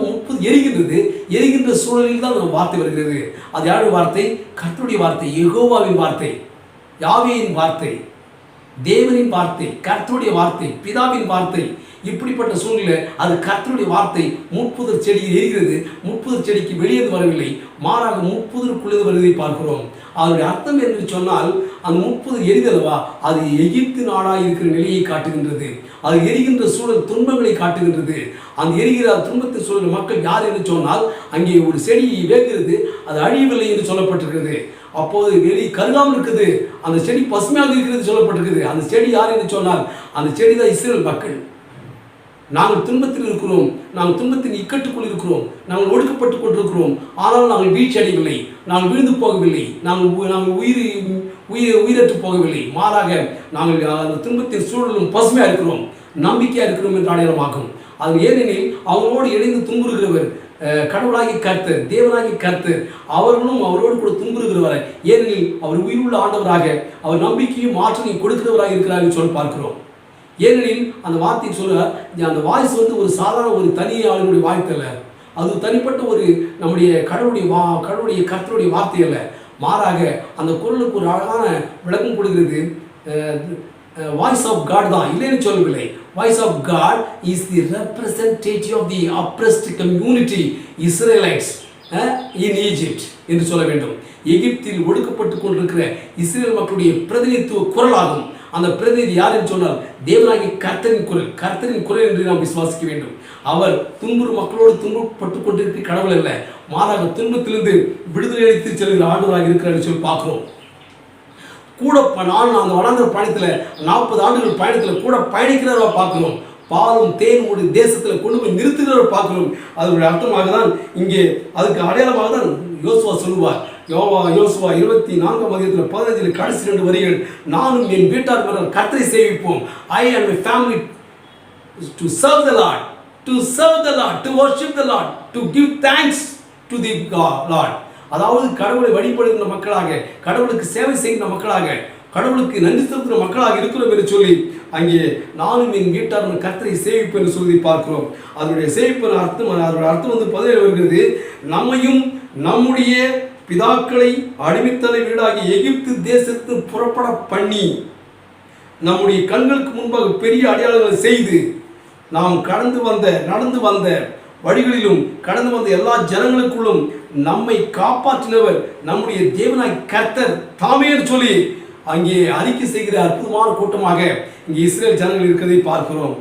எரிகின்ற சூழலில் தான் அந்த வார்த்தை வருகிறது. அது யாருடைய வார்த்தை? கர்த்தருடைய வார்த்தை, யெகோவாவின் வார்த்தை, யாவேயின் வார்த்தை, தேவனின் வார்த்தை, கர்த்தருடைய வார்த்தை, பிதாவின் வார்த்தை. இப்படிப்பட்ட சூழ்நிலை அது கர்த்தருடைய வார்த்தை முட்புதர் செடியில் எரிகிறது. முட்புதர் செடிக்கு வெளியேந்து வரவில்லை, மாறாக முட்புதருக்குள்ளே வருவதை பார்க்கிறோம். அதனுடைய அர்த்தம் என்று சொன்னால், அந்த முட்புதர் எரிதல்லவா, அது எகிப்து நாடாக இருக்கிற நிலையை காட்டுகின்றது. அது எரிகின்ற சூழல் துன்பங்களை காட்டுகின்றது. அந்த எரிகிற துன்பத்தை சூழல் மக்கள் யார் என்று சொன்னால், அங்கே ஒரு செடி வேகிறது, அது அழியவில்லை என்று சொல்லப்பட்டிருக்கிறது. அப்போது வெளி கருகாமல் இருக்குது, அந்த செடி பசுமையாக இருக்கிறது சொல்லப்பட்டிருக்குது. அந்த செடி யார் என்று சொன்னால், அந்த செடி தான் இஸ்ரேல் மக்கள். நாங்கள் துன்பத்தில் இருக்கிறோம், நாங்கள் துன்பத்தின் இக்கட்டுக்குள் இருக்கிறோம், நாங்கள் ஒடுக்கப்பட்டு கொண்டிருக்கிறோம். ஆனால் நாங்கள் வீழ்ச்சி அடையவில்லை, நாங்கள் விழுந்து போகவில்லை, நாங்கள் உயிரற்று போகவில்லை. மாறாக நாங்கள் அந்த துன்பத்தின் சூழலும் பசுமையாக இருக்கிறோம், நம்பிக்கையாக இருக்கிறோம் என்று அடையாளமாகும். அது ஏனெனில் அவங்களோடு இணைந்து துன்புறுகிறவர் கடவுளாகி கர்த்தர், தேவனாகி கர்த்தர், அவர்களும் அவரோடு கூட துன்புறுகிறவரை. ஏனெனில் அவர் உயிருள்ள ஆண்டவராக, அவர் நம்பிக்கையும் ஆற்றலையும் கொடுக்கிறவராக இருக்கிறார் என்று சொல்லி பார்க்கிறோம். ஏனெனில் அந்த வார்த்தை சொல்ல, அந்த வாய்ஸ் ஒரு சாதாரண ஒரு தனி ஆளுடைய வாய்ப்பு அல்ல, அது தனிப்பட்ட ஒரு நம்முடைய கடவுளுடைய கர்த்தருடைய வார்த்தை அல்ல. மாறாக அந்த குரலுக்கு ஒரு அழகான விளக்கம் கொடுக்கிறது. வாய்ஸ் ஆஃப் காட் தான், இல்லைன்னு சொல்லவில்லை. Voice of God is the representative of the oppressed community Israelites in Egypt என்று சொல்ல வேண்டும். எகிப்தில் ஒடுக்கப்பட்டு கொண்டிருக்கிற இஸ்ரேல் மக்களுடைய பிரதிநிதித்துவ குரலாகும். அந்த பிரதிநிதி யார் என்று சொன்னால், தேவனாகிய கர்த்தரின் குரல் என்று நாம் விசுவாசிக்க வேண்டும். அவர் துன்புறும் மக்களோடு துன்பப்பட்டு கொண்டிருக்கிற கடவுள் அல்ல, மாறாக துன்பத்திலிருந்து விடுதலை அளித்து செல்கிற ஆண்டவராக இருக்கிறார் சொல்லி பார்க்கிறோம். கூட நான் அந்த வனாந்தர பயணத்தில் 40 ஆண்டுகள் பயணத்தில் கூட பயணிக்கிறவரை பார்க்கிறோம். பாலும் தேனும் தேசத்தில் கொண்டு போய் நிறுத்துகிறவரை பார்க்கிறோம். அதனுடைய அர்த்தமாக தான் இங்கே, அதுக்கு அடையாளமாக தான் யோசுவா சொல்லுவார். யோசுவா 24ஆம் அதிகாரத்தில் 15 கடைசி 2 வரிகள், நானும் என் வீட்டார் கர்த்தரை சேவிப்போம். I and my family to serve the Lord, to worship the Lord, to give thanks to the Lord. அதாவது கடவுளை வழிபடுகின்ற மக்களாக, கடவுளுக்கு சேவை செய்கின்ற மக்களாக, கடவுளுக்கு நன்றி செலுத்துகிற மக்களாக இருக்கிறோம் என்று சொல்லி அங்கே நானும் என் வீட்டார் கர்த்தரை சேவிப்பு என்று சொல்லி பார்க்கிறோம். அதனுடைய சேவிப்பு அர்த்தம், அதனுடைய அர்த்தம் 17 வருகிறது. நம்மையும் நம்முடைய பிதாக்களை அடிமைத்தன வீடாகி எகிப்து தேசத்து புறப்பட பண்ணி, நம்முடைய கண்களுக்கு முன்பாக பெரிய அடையாளங்களை செய்து, நாம் நடந்து வந்த வழிகளிலும் கடந்து வந்த எல்லா ஜனங்களுக்குள்ளும் நம்மை காப்பாற்றினவர் நம்முடைய தேவனாய் கர்த்தர் தாமே சொல்லி அங்கே அறிக்கை செய்கிற அற்புதமான கூட்டமாக இங்கே இஸ்ரேல் ஜனங்கள் இருக்கிறதை பார்க்கிறோம்.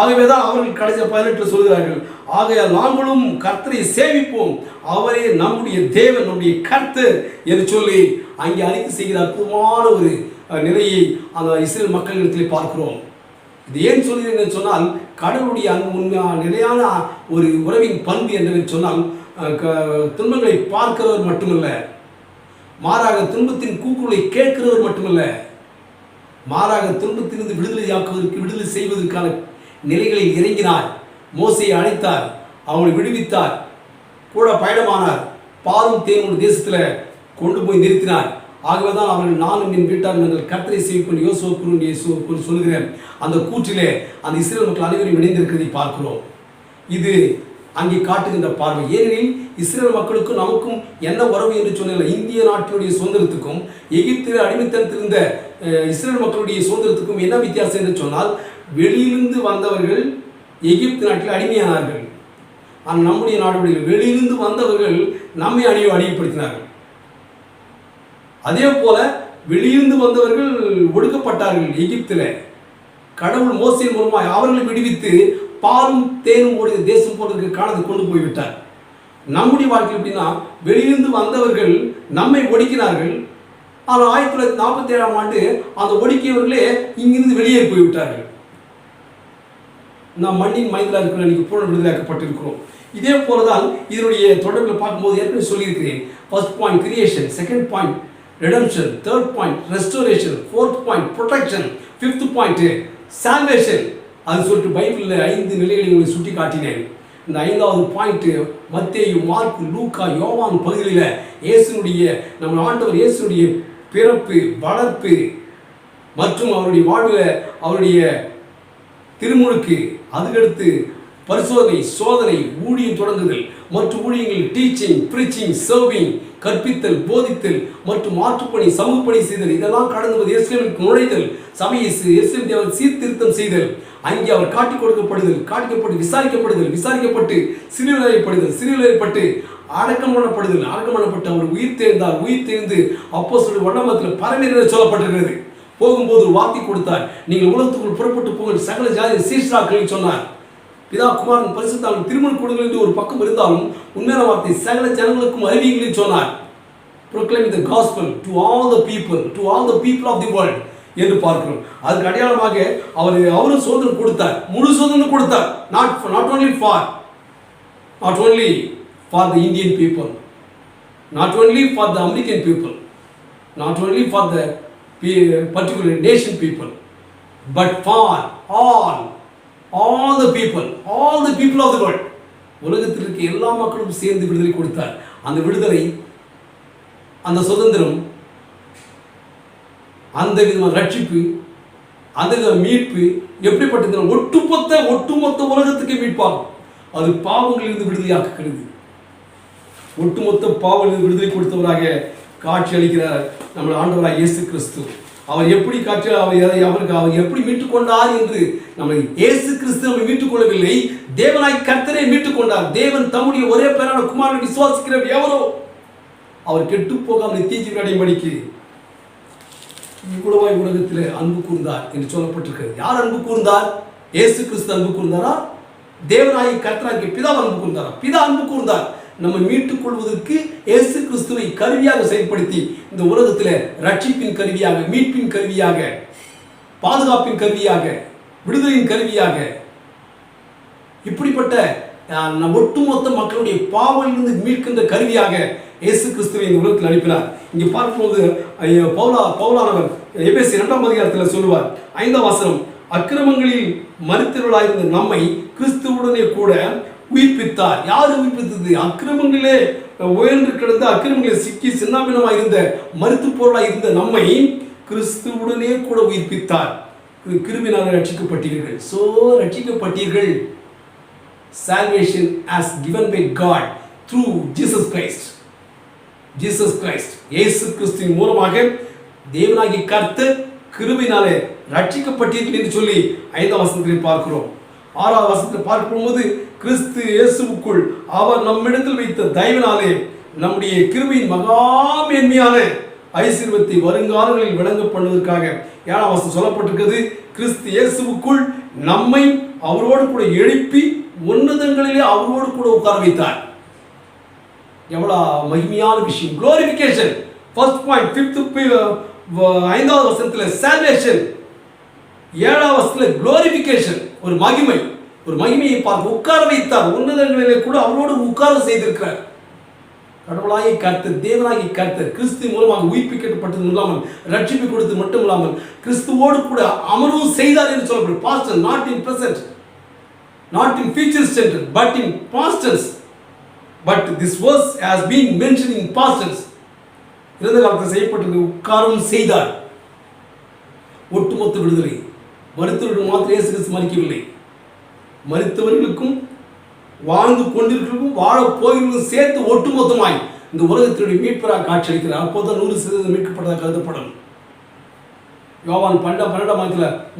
ஆகவேதான் அவர்கள் கடைசி 18 சொல்கிறார்கள், ஆகையால் நாங்களும் கர்த்தரை சேவிப்போம், அவரே நம்முடைய தேவன், நம்முடைய கர்த்தர் என்று சொல்லி அங்கே அறிக்கை செய்கிற அற்புதமான ஒரு நிலையை அந்த இஸ்ரேல் மக்களிடத்திலே பார்க்கிறோம். இது ஏன் சொல்கிறேன் சொன்னால், கடவுளுடைய நிலையான ஒரு உறவின் பண்பு என்று சொன்னால் துன்பங்களை பார்க்கிறவர் மட்டுமல்ல, மாறாக துன்பத்தின் கூக்குரலை கேட்கிறவர் மட்டுமல்ல, மாறாக துன்பத்திலிருந்து விடுதலை செய்வதற்கான நிலைகளில் இறங்கினார். மோசையை அழைத்தார், அவனை விடுவித்தார், கூட பயணமானார், பாலும் தேனும் தேசத்தில் கொண்டு போய் நிறுத்தினார். ஆகவேதான் அவர்கள் நானும் என் வீட்டார் நாங்கள் கர்த்தரை சேவிப்போம் யோசுவா சொல்லுகிற அந்த கூற்றிலே அந்த இஸ்ரேல் மக்கள் அனைவரும் இணைந்திருக்கிறதை பார்க்கிறோம். இது அங்கே காட்டுகின்ற பார்வை. ஏனெனில் இஸ்ரேல் மக்களுக்கும் நமக்கும் என்ன உறவு என்று சொன்ன இந்திய நாட்டினுடைய சுதந்திரத்துக்கும் எகிப்தில் அடிமைத்தனத்தில் இருந்த இஸ்ரேல் மக்களுடைய சுதந்திரத்துக்கும் என்ன வித்தியாசம் என்று சொன்னால், வெளியிலிருந்து வந்தவர்கள் எகிப்து நாட்டில் அடிமையானார்கள். ஆனால் நம்முடைய நாடுகளில் வெளியிலிருந்து வந்தவர்கள் நம்மை அடிமைப்படுத்தினார்கள். அதே போல வெளியிருந்து வந்தவர்கள் ஒடுக்கப்பட்டார்கள். எகிப்தில் கடவுள் மோசேயின் மூலமாக அவர்களை விடுவித்து பாலும் தேனும் ஓடிய தேசம் போன்றதுக்கு காணது கொண்டு போய்விட்டார். நம்முடைய வாழ்க்கை எப்படின்னா, வெளியிருந்து வந்தவர்கள் நம்மை ஒடுக்கினார்கள். ஆனால் 1947ஆம் ஆண்டு அந்த ஒடுக்கியவர்களே இங்கிருந்து வெளியே போய்விட்டார்கள். நாம் மண்ணின் மைந்தலாக இருக்கிற இன்னைக்கு பூரண விடுதலையாக்கப்பட்டிருக்கிறோம். இதே போலதான் இதனுடைய தொடர்பில் பார்க்கும்போது ஏற்கனவே சொல்லியிருக்கிறேன். First point creation, second point redemption, third point restoration, fourth point protection, fifth point salvation. அது சொல்லிட்டு பைபிளில் 5 நிலைகளை உங்களுக்கு சுட்டி காட்டினேன். இந்த 5வது பாயிண்ட் மத்தேயு, மார்க்கு, லூக்கா, யோவான் பகுதியில் இயேசுனுடைய நம்ம ஆண்டவர் இயேசுனுடைய பிறப்பு, வளர்ப்பு மற்றும் அவருடைய வாழ்வில் அவருடைய திருமுழுக்கு, அதுக்கடுத்து பரிசோதனை, சோதனை, ஊழியம் தொடங்குதல் மற்றும் ஊழியங்கள், டீச்சிங், பிரீச்சிங், சர்விங், கற்பித்தல், போதித்தல் மற்றும் மாற்றுப்பணி, சமூகப்பணி செய்தல், இதெல்லாம் கடந்து எருசலேமுக்கு நுழைதல், சபையை எருசலேம் தேவன் சீர்திருத்தம் செய்தல், அங்கே அவர் காட்டிக் கொடுக்கப்படுதல், காட்டிக்கப்பட்டு விசாரிக்கப்பட்டு சிலுவையிடப்படுதல், அடக்கம் பண்ணப்பட்டு அவர் உயிர் தேர்ந்து அப்போஸ்தலர் வண்ணமத்தில் பரமேறினர் சொல்லப்பட்டிருக்கிறது. போகும்போது ஒரு வார்த்தை கொடுத்தார், நீங்கள் உலகத்துக்குள் புறப்பட்டு போங்கள், சகல ஜாதி சீஷராக்கள் சொன்னார். பிதா, குமாரன், பரிசுத்தாவின் திருமண கொடுங்கள் என்று ஒரு பக்கம் இருந்தாலும் உண்மையான வார்த்தை சகல ஜனங்களுக்கும் அறிவியுங்கள் சொன்னார். proclaim the gospel to all the people of the world என்று பார்க்கிறோம். அதுக்கு அடையாளமாக அவரும் சுதந்திரம் கொடுத்தார், முழு சுதந்திரம் கொடுத்தார். not only for the Indian people, not only for the American people, not only for the particular nation people, but for all the people of the world. உலகத்தில் இருக்க எல்லா மக்களும் சேர்ந்து விடுதலை கொடுத்தார். அந்த விடுதலை, அந்த சுதந்திரம், அந்த விதமான ரட்சிப்பு, அந்த விதமான மீட்பு எப்படிப்பட்டது? ஒட்டுமொத்த உலகத்துக்கு மீட்பாகும். அது பாவங்களிலிருந்து விடுதலையாக்குகிறது. ஒட்டுமொத்த பாவங்களிலிருந்து விடுதலை கொடுத்தவராக காட்சி அளிக்கிறார் நம்ம ஆண்டவராக இயேசு கிறிஸ்து. அவர் எப்படி அவர் எப்படி மீட்டுக் கொண்டார் என்று நம்மை இயேசு கிறிஸ்து நம்மை மீட்டுக் கொள்ளவில்லை, தேவனாய் கர்த்தரை மீட்டுக் கொண்டார். தேவன் தம்முடைய ஒரே பேரான குமாரனை விசுவாசிக்கிறவர் எவரோ அவர் கெட்டு போகாமல் நித்திய ஜீவன் அடையும்படிக்கு இவ்வளவாய் உலகத்தில் அன்பு கூர்ந்தார் என்று சொல்லப்பட்டிருக்கிறது. யார் அன்பு கூர்ந்தார்? இயேசு கிறிஸ்து அன்பு கூர்ந்தாரா? தேவனாய் கர்த்தராகிய பிதா அன்பு கூர்ந்தாரா? பிதா அன்பு கூர்ந்தார். நம்ம மீட்டுக் கொள்வதற்கு இயேசு கிறிஸ்துவை கருவியாக செயல்படுத்தி இந்த உலகத்தில் ரட்சிப்பின் கருவியாக, மீட்பின் கருவியாக, பாதுகாப்பின் கருவியாக, விடுதலையின் கருவியாக, இப்படிப்பட்ட ஒட்டுமொத்த மக்களுடைய பாவலிலிருந்து மீட்கின்ற கருவியாக இயேசு கிறிஸ்துவை இந்த உலகத்தில் அனுப்பினார். இங்கே பார்க்கும்போது பவுலானவர் எபேசியர் 2ஆம் அதிகாரத்தில் சொல்லுவார், 5ஆம் வசனம், அக்கிரமங்களில் மரித்தவர்களாயிருந்த நம்மை கிறிஸ்துவுடனே கூட உயிர்ப்பித்தார். யார் உயிர்ப்பித்தது? அக்கிரமங்களே உயர்ந்து கிடந்த, அக்கிரமங்களை சிக்கி சின்னாபின்னமாக இருந்த, மருத்து பொருளாக இருந்த நம்மை கிறிஸ்துவுடனே கூட உயிர்ப்பித்தார். கிருபினால் ரட்சிக்கப்பட்டீர்கள். ரட்சிக்கப்பட்டீர்கள். Salvation as given by God through Jesus Christ. இயேசு கிறிஸ்துவின் மூலமாக தேவனாகிய கர்த்தர் கிருபையினாலே ரட்சிக்கப்பட்டீர்கள் என்று சொல்லி 5ஆம் வசனத்தில் பார்க்கிறோம். 6ஆம் வசனத்தில் பார்க்கும்போது கிறிஸ்து இயேசுவுக்குள் அவர் நம்மிடத்தில் வைத்த தயவினாலே நம்முடைய கிருபையின் மகா மேன்மையான ஐஸ்வர்யத்தை வருங்காலங்களில் விளங்க பண்ணுவதற்காக 7ஆம் வசனம் சொல்லப்பட்டிருக்கிறது. கிறிஸ்து இயேசுவுக்குள் நம்மை அவரோடு கூட எழுப்பி உன்னதங்களிலே அவரோடு கூட உட்கார வைத்தார். எவ்வளவு மகிமையான விஷயம்! குளோரிபிகேஷன். ஃபர்ஸ்ட் பாயிண்ட் 5வது வசனத்தில் சால்வேஷன், 7ஆம் வசனத்தில் குளோரிபிகேஷன், ஒரு மகிமையை பார்க்க உட்கார வைத்தார். உன்னதங்களிலே கூட அவரோடு உட்கார செய்திருக்கிறார். கடவுளாகிய கர்த்தர், தேவனாகிய கர்த்தர் கிறிஸ்து மூலமாக உயிர்ப்பிக்கப்பட்டது இல்லாமல் ரட்சிப்பு கொடுத்து மட்டும் இல்லாமல் கிறிஸ்துவோடு கூட அமர்வு செய்தார் என்று சொல்லப்படும். Past, not in present, not in future tense, but in past tense. But this verse has been mentioned in past tense. இறந்த காலத்தில் செய்யப்பட்டது உட்காரவும் செய்தார். ஒட்டுமொத்த விடுதலை. மருத்துவர்கள் மாத்திரம் இயேசு கிறிஸ்து மறிக்கவில்லை, மருத்துவர்களுக்கும் வாழ்ந்து கொண்டிருக்கிறவர்களுக்கும் வாழ போகிறவர்களும் சேர்த்து ஒட்டுமொத்தமாய் இந்த உலகத்தினுடைய மீட்பராக காட்சியளிக்கிறார். அப்போதான் 100% மீட்கப்பட்டதாக கருதப்படும். யோவான் 12ஆம்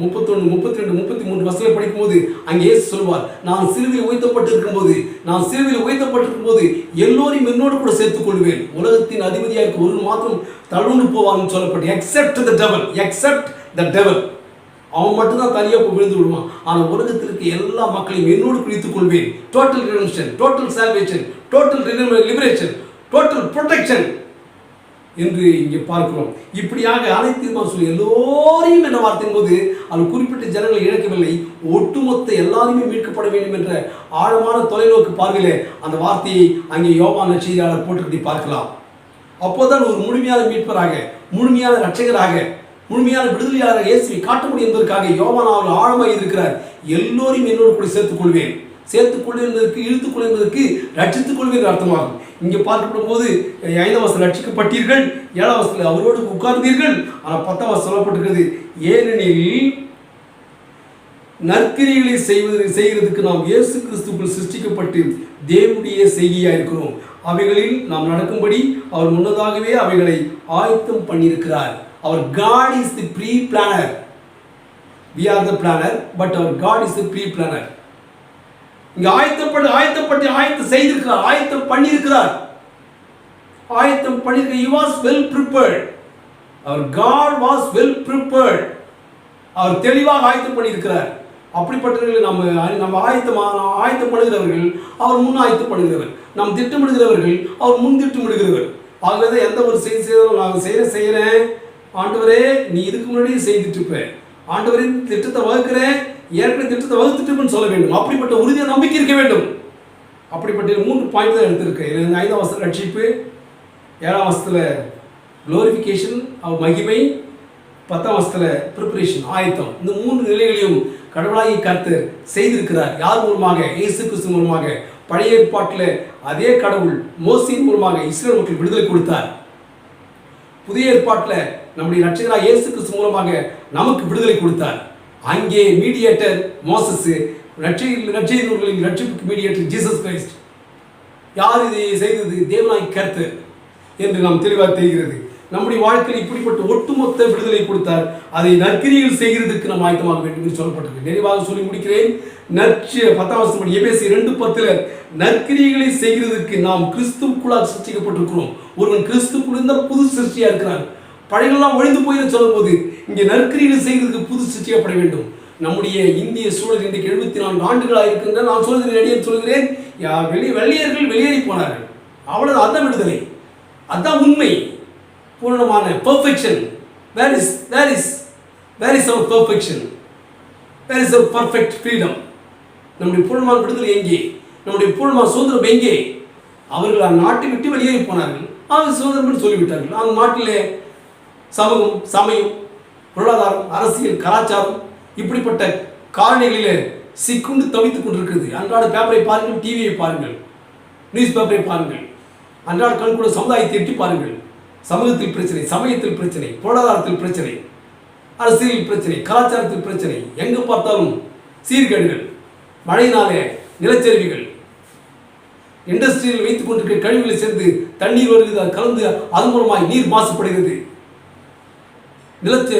31, 32, 33 வசனங்களை படிக்கும்போது அங்கே இயேசு சொல்வார், நான் சிலுவையில் உயர்த்தப்பட்டிருக்கும் போது எல்லோரையும் என்னோடு கூட சேர்த்துக் கொள்வேன். உலகத்தின் அதிபதியாக இருக்க ஒரு மாத்திரம் தழுண்டு போவான்னு சொல்லப்பட்டு, எக்ஸெப்ட் த டெவல், அவன் மட்டும்தான் தனியாக போய் விழுந்து விடுவான். ஆனால் உலகத்தில் இருக்க எல்லா மக்களையும் என்னோடு குளித்துக் கொள்வேன். Total redemption, total salvation, total liberation, total protection என்று இங்கே பார்க்கிறோம். இப்படியாக அனைத்து சொல்லி எல்லோரையும் என்ற வார்த்தையின் போது அது குறிப்பிட்ட ஜனங்களை இழக்கவில்லை, ஒட்டுமொத்த எல்லாருமே மீட்கப்பட வேண்டும் என்ற ஆழமான தொலைநோக்கு பார்வையிலே அந்த வார்த்தையை அங்கே யோவான் செய்தியாளர் போட்டுக்கிட்டு பார்க்கலாம். அப்போதான் ஒரு முழுமையான மீட்பராக, முழுமையான இரட்சகராக, முழுமையான விடுதலையாளராக இயேசுவை காட்ட முடியும் என்பதற்காக யோவான் அவர்கள் ஆழமாக இருக்கிறார். எல்லோரையும் என்னோடு கூட சேர்த்துக் கொள்வேன் இழுத்துக் கொள்வதற்கு ரட்சித்துக் கொள்வேன் அர்த்தமாகும். இங்கே பார்க்கப்படும் போது 5ஆம் வசனம் ரட்சிக்கப்பட்டீர்கள், 7ஆம் வசனத்தில் அவரோடு உட்கார்ந்தீர்கள். ஆனால் 10ஆம் வசனம் சொல்லப்பட்டிருக்கிறது, ஏனெனில் நற்கிரியைகளை செய்கிறதுக்கு நாம் இயேசு கிறிஸ்துக்குள் சிருஷ்டிக்கப்பட்டு தேவனுடைய செய்கையாக இருக்கிறோம். அவைகளில் நாம் நடக்கும்படி அவர் முன்னதாகவே அவைகளை ஆயத்தம் பண்ணியிருக்கிறார். Our God is the pre-planner. We are the planner, but our God is the pre-planner. இங்க ஆயத்தம் செய்திருக்கிறார், ஆயத்தம் பண்ணியிருக்கிறார். He was well prepared. Our God was well prepared. அவர் தெளிவாக ஆயத்தம் பண்ணியிருக்கிறார். அப்படிப்பட்டவர்கள் நம்ம ஆயத்தம் பண்ணுகிறவர்கள் அவர் முன் ஆயத்தம் பண்ணுகிறவர், நாம் திட்டமிடுகிறவர்கள் அவர் முன் திட்டமிடுகிறவர். ஆகவே எந்த ஒரு செய்தாலும் நான் செய்கிறேன் ஆண்டவரே, நீ இதுக்கு முன்னாடியே செய்துட்டு இருப்ப, ஆண்டவரின் திட்டத்தை வகுக்கிறேன், ஏற்கனவே திட்டத்தை வகுத்துட்டு சொல்ல வேண்டும். அப்படிப்பட்ட உறுதியான நம்பிக்கை இருக்க வேண்டும். அப்படிப்பட்ட 3 பாயிண்ட் தான் எடுத்திருக்கேன். 5ஆம் வசனம் ரட்சிப்பு, 7ஆம் வசனத்தில் குளோரிஃபிகேஷன் மகிமை, 10ஆம் வசனத்தில் ப்ரிப்பரேஷன் ஆயத்தம். இந்த 3 நிலைகளையும் கடவுளாகிய கர்த்தர் செய்திருக்கிறார். யார் மூலமாக? இயேசு கிறிஸ்து மூலமாக. பழைய ஏற்பாட்டில் அதே கடவுள் மோசேயின் மூலமாக இஸ்ரேல் மக்கள் விடுதலை கொடுத்தார். புதிய ஏற்பாட்டில் நம்முடைய ரட்சகராக இயேசு கிறிஸ்து மூலமாக நமக்கு விடுதலை கொடுத்தார். அங்கே மீடியேட்டர் மோசஸ், ரட்சகர்களின் ரட்சிப்புக்கு மீடியேட்டர் ஜீசஸ் கிரைஸ்ட். யார் இதை செய்தது? தேவனாகிய கர்த்தர் என்று நாம் தெளிவாக தெரிகிறது. நம்முடைய வாழ்க்கையில் இப்படிப்பட்ட ஒட்டுமொத்த விடுதலை கொடுத்தார். அதை நற்கிரியைகள் செய்கிறதுக்கு நாம் ஆயத்தமாக வேண்டும் என்று சொல்லப்பட்டிருக்கு. நிறைவாக சொல்லி முடிக்கிறேன். 10ஆம் வசனம் எபேசியர் 2:10 நற்கிரியைகளை செய்கிறதுக்கு நாம் கிறிஸ்துவுக்குள்ளாக சிருஷ்டிக்கப்பட்டிருக்கிறோம். ஒருவன் கிறிஸ்துவுக்குள் இருந்தால் புது சிருஷ்டியா இருக்கிறார். பழையெல்லாம் ஒழிந்து போயின்னு சொல்லும் போது இங்கே நற்கிரியைகளை செய்கிறதுக்கு புது சிருஷ்டிக்கப்பட வேண்டும். நம்முடைய இந்திய சூழல் இன்றைக்கு 74 ஆண்டுகளாக இருக்கின்ற நான் சொல்கிறேன், வெள்ளையர்கள் வெளியேறி போனார்கள். அவ்வளவு அதான் விடுதலை, அதான் உண்மை, பூரணமான perfection. Where is our perfection? Where is our perfect freedom? நம்முடைய பூரணமான விடுதலை எங்கே? நம்முடைய பூரணமான சுதந்திரம் எங்கே? அவர்கள் நாட்டை விட்டு வெளியேறி போனார்கள், அவங்க சுதந்திரம் சொல்லிவிட்டார்கள். அந்த நாட்டிலே சமூகம், சமயம், பொருளாதாரம், அரசியல், கலாச்சாரம் இப்படிப்பட்ட காரணிகளிலே சிக்குண்டு தவித்துக் கொண்டிருக்கிறது. அன்றாட பேப்பரை பாருங்கள், டிவியை பாருங்கள், நியூஸ் பேப்பரை பாருங்கள், அன்றாட கண்கூட சமுதாயத்தை எட்டி பாருங்கள். சமூகத்தில் பிரச்சனை, சமயத்தில் பிரச்சனை, பொருளாதாரத்தில் பிரச்சனை, அரசியல் பிரச்சனை, கலாச்சாரத்தில் பிரச்சனை, எங்கு பார்த்தாலும் சீர்கேடுகள், மழையினாலே நிலச்சரிவுகள், இண்டஸ்ட்ரியில் வைத்துக் கொண்டிருக்கிற கழிவுகளை சேர்ந்து தண்ணீர் வருகிறது, கலந்து அதன் மூலமாக நீர் மாசுபடுகிறது. நிலத்தை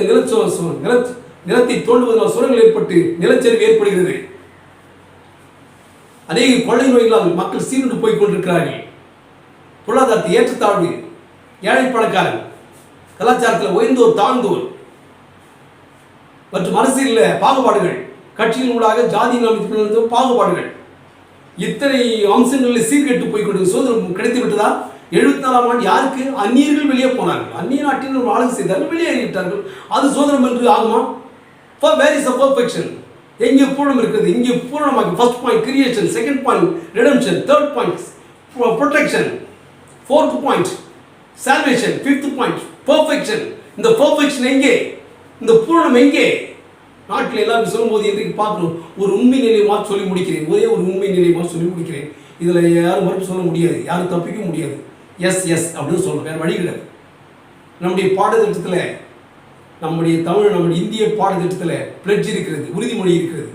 தோண்டுவதனால் சுரங்கள் ஏற்பட்டு நிலச்சரிவு ஏற்படுகிறது. அநேக கொள்ளை நோய்களால் மக்கள் சீர்ந்து போய் கொண்டிருக்கிறார்கள். பொருளாதாரத்தை ஏற்றத்தாழ்வு, ஏழை பணக்காரன், கலாச்சாரத்தில் உயர்ந்தோர் தாழ்ந்தோர் மற்றும் அரசியலில் பாகுபாடுகள், கட்சியின் ஊடாக ஜாதியின் அமைப்பில் பாகுபாடுகள், இத்தனை அம்சங்களில் சீர்கெட்டு போய்கொண்டு சுதந்திரம் கிடைத்து விட்டதா? 74ஆம் ஆண்டு யாருக்கு? அந்நியர்கள் வெளியே போனார்கள், அந்நிய நாட்டினர் ஆளுகை செய்தார்கள், வெளியேறிவிட்டார்கள். அது சுதந்திரம் என்று ஆகுமா? Where is the perfection? எங்கே பூரணம் இருக்கிறது? இங்கே பூரணமாக first point creation, second point redemption, third point protection, fourth point salvation, fifth point perfection. இந்த பெர்ஃபெக்ஷன் எங்கே? இந்த பூரணம் எங்கே? நாட்டில் எல்லாரும் சொல்லும்போது இன்றைக்கு பார்க்கணும். ஒரு உண்மை நிலையமாக சொல்லி முடிக்கிறேன், ஒரே ஒரு உண்மை நிலையமாக சொல்லி முடிக்கிறேன். இதில் யாரும் மறுப்பு சொல்ல முடியாது, யாரும் தப்பிக்க முடியாது. எஸ் எஸ் அப்படின்னு சொல்கிறோம், வேறு வழி கிடையாது. நம்முடைய பாடத்திட்டத்தில், நம்முடைய இந்திய பாடத்திட்டத்தில் பிளட்ஜ் இருக்கிறது, உறுதிமொழி இருக்கிறது.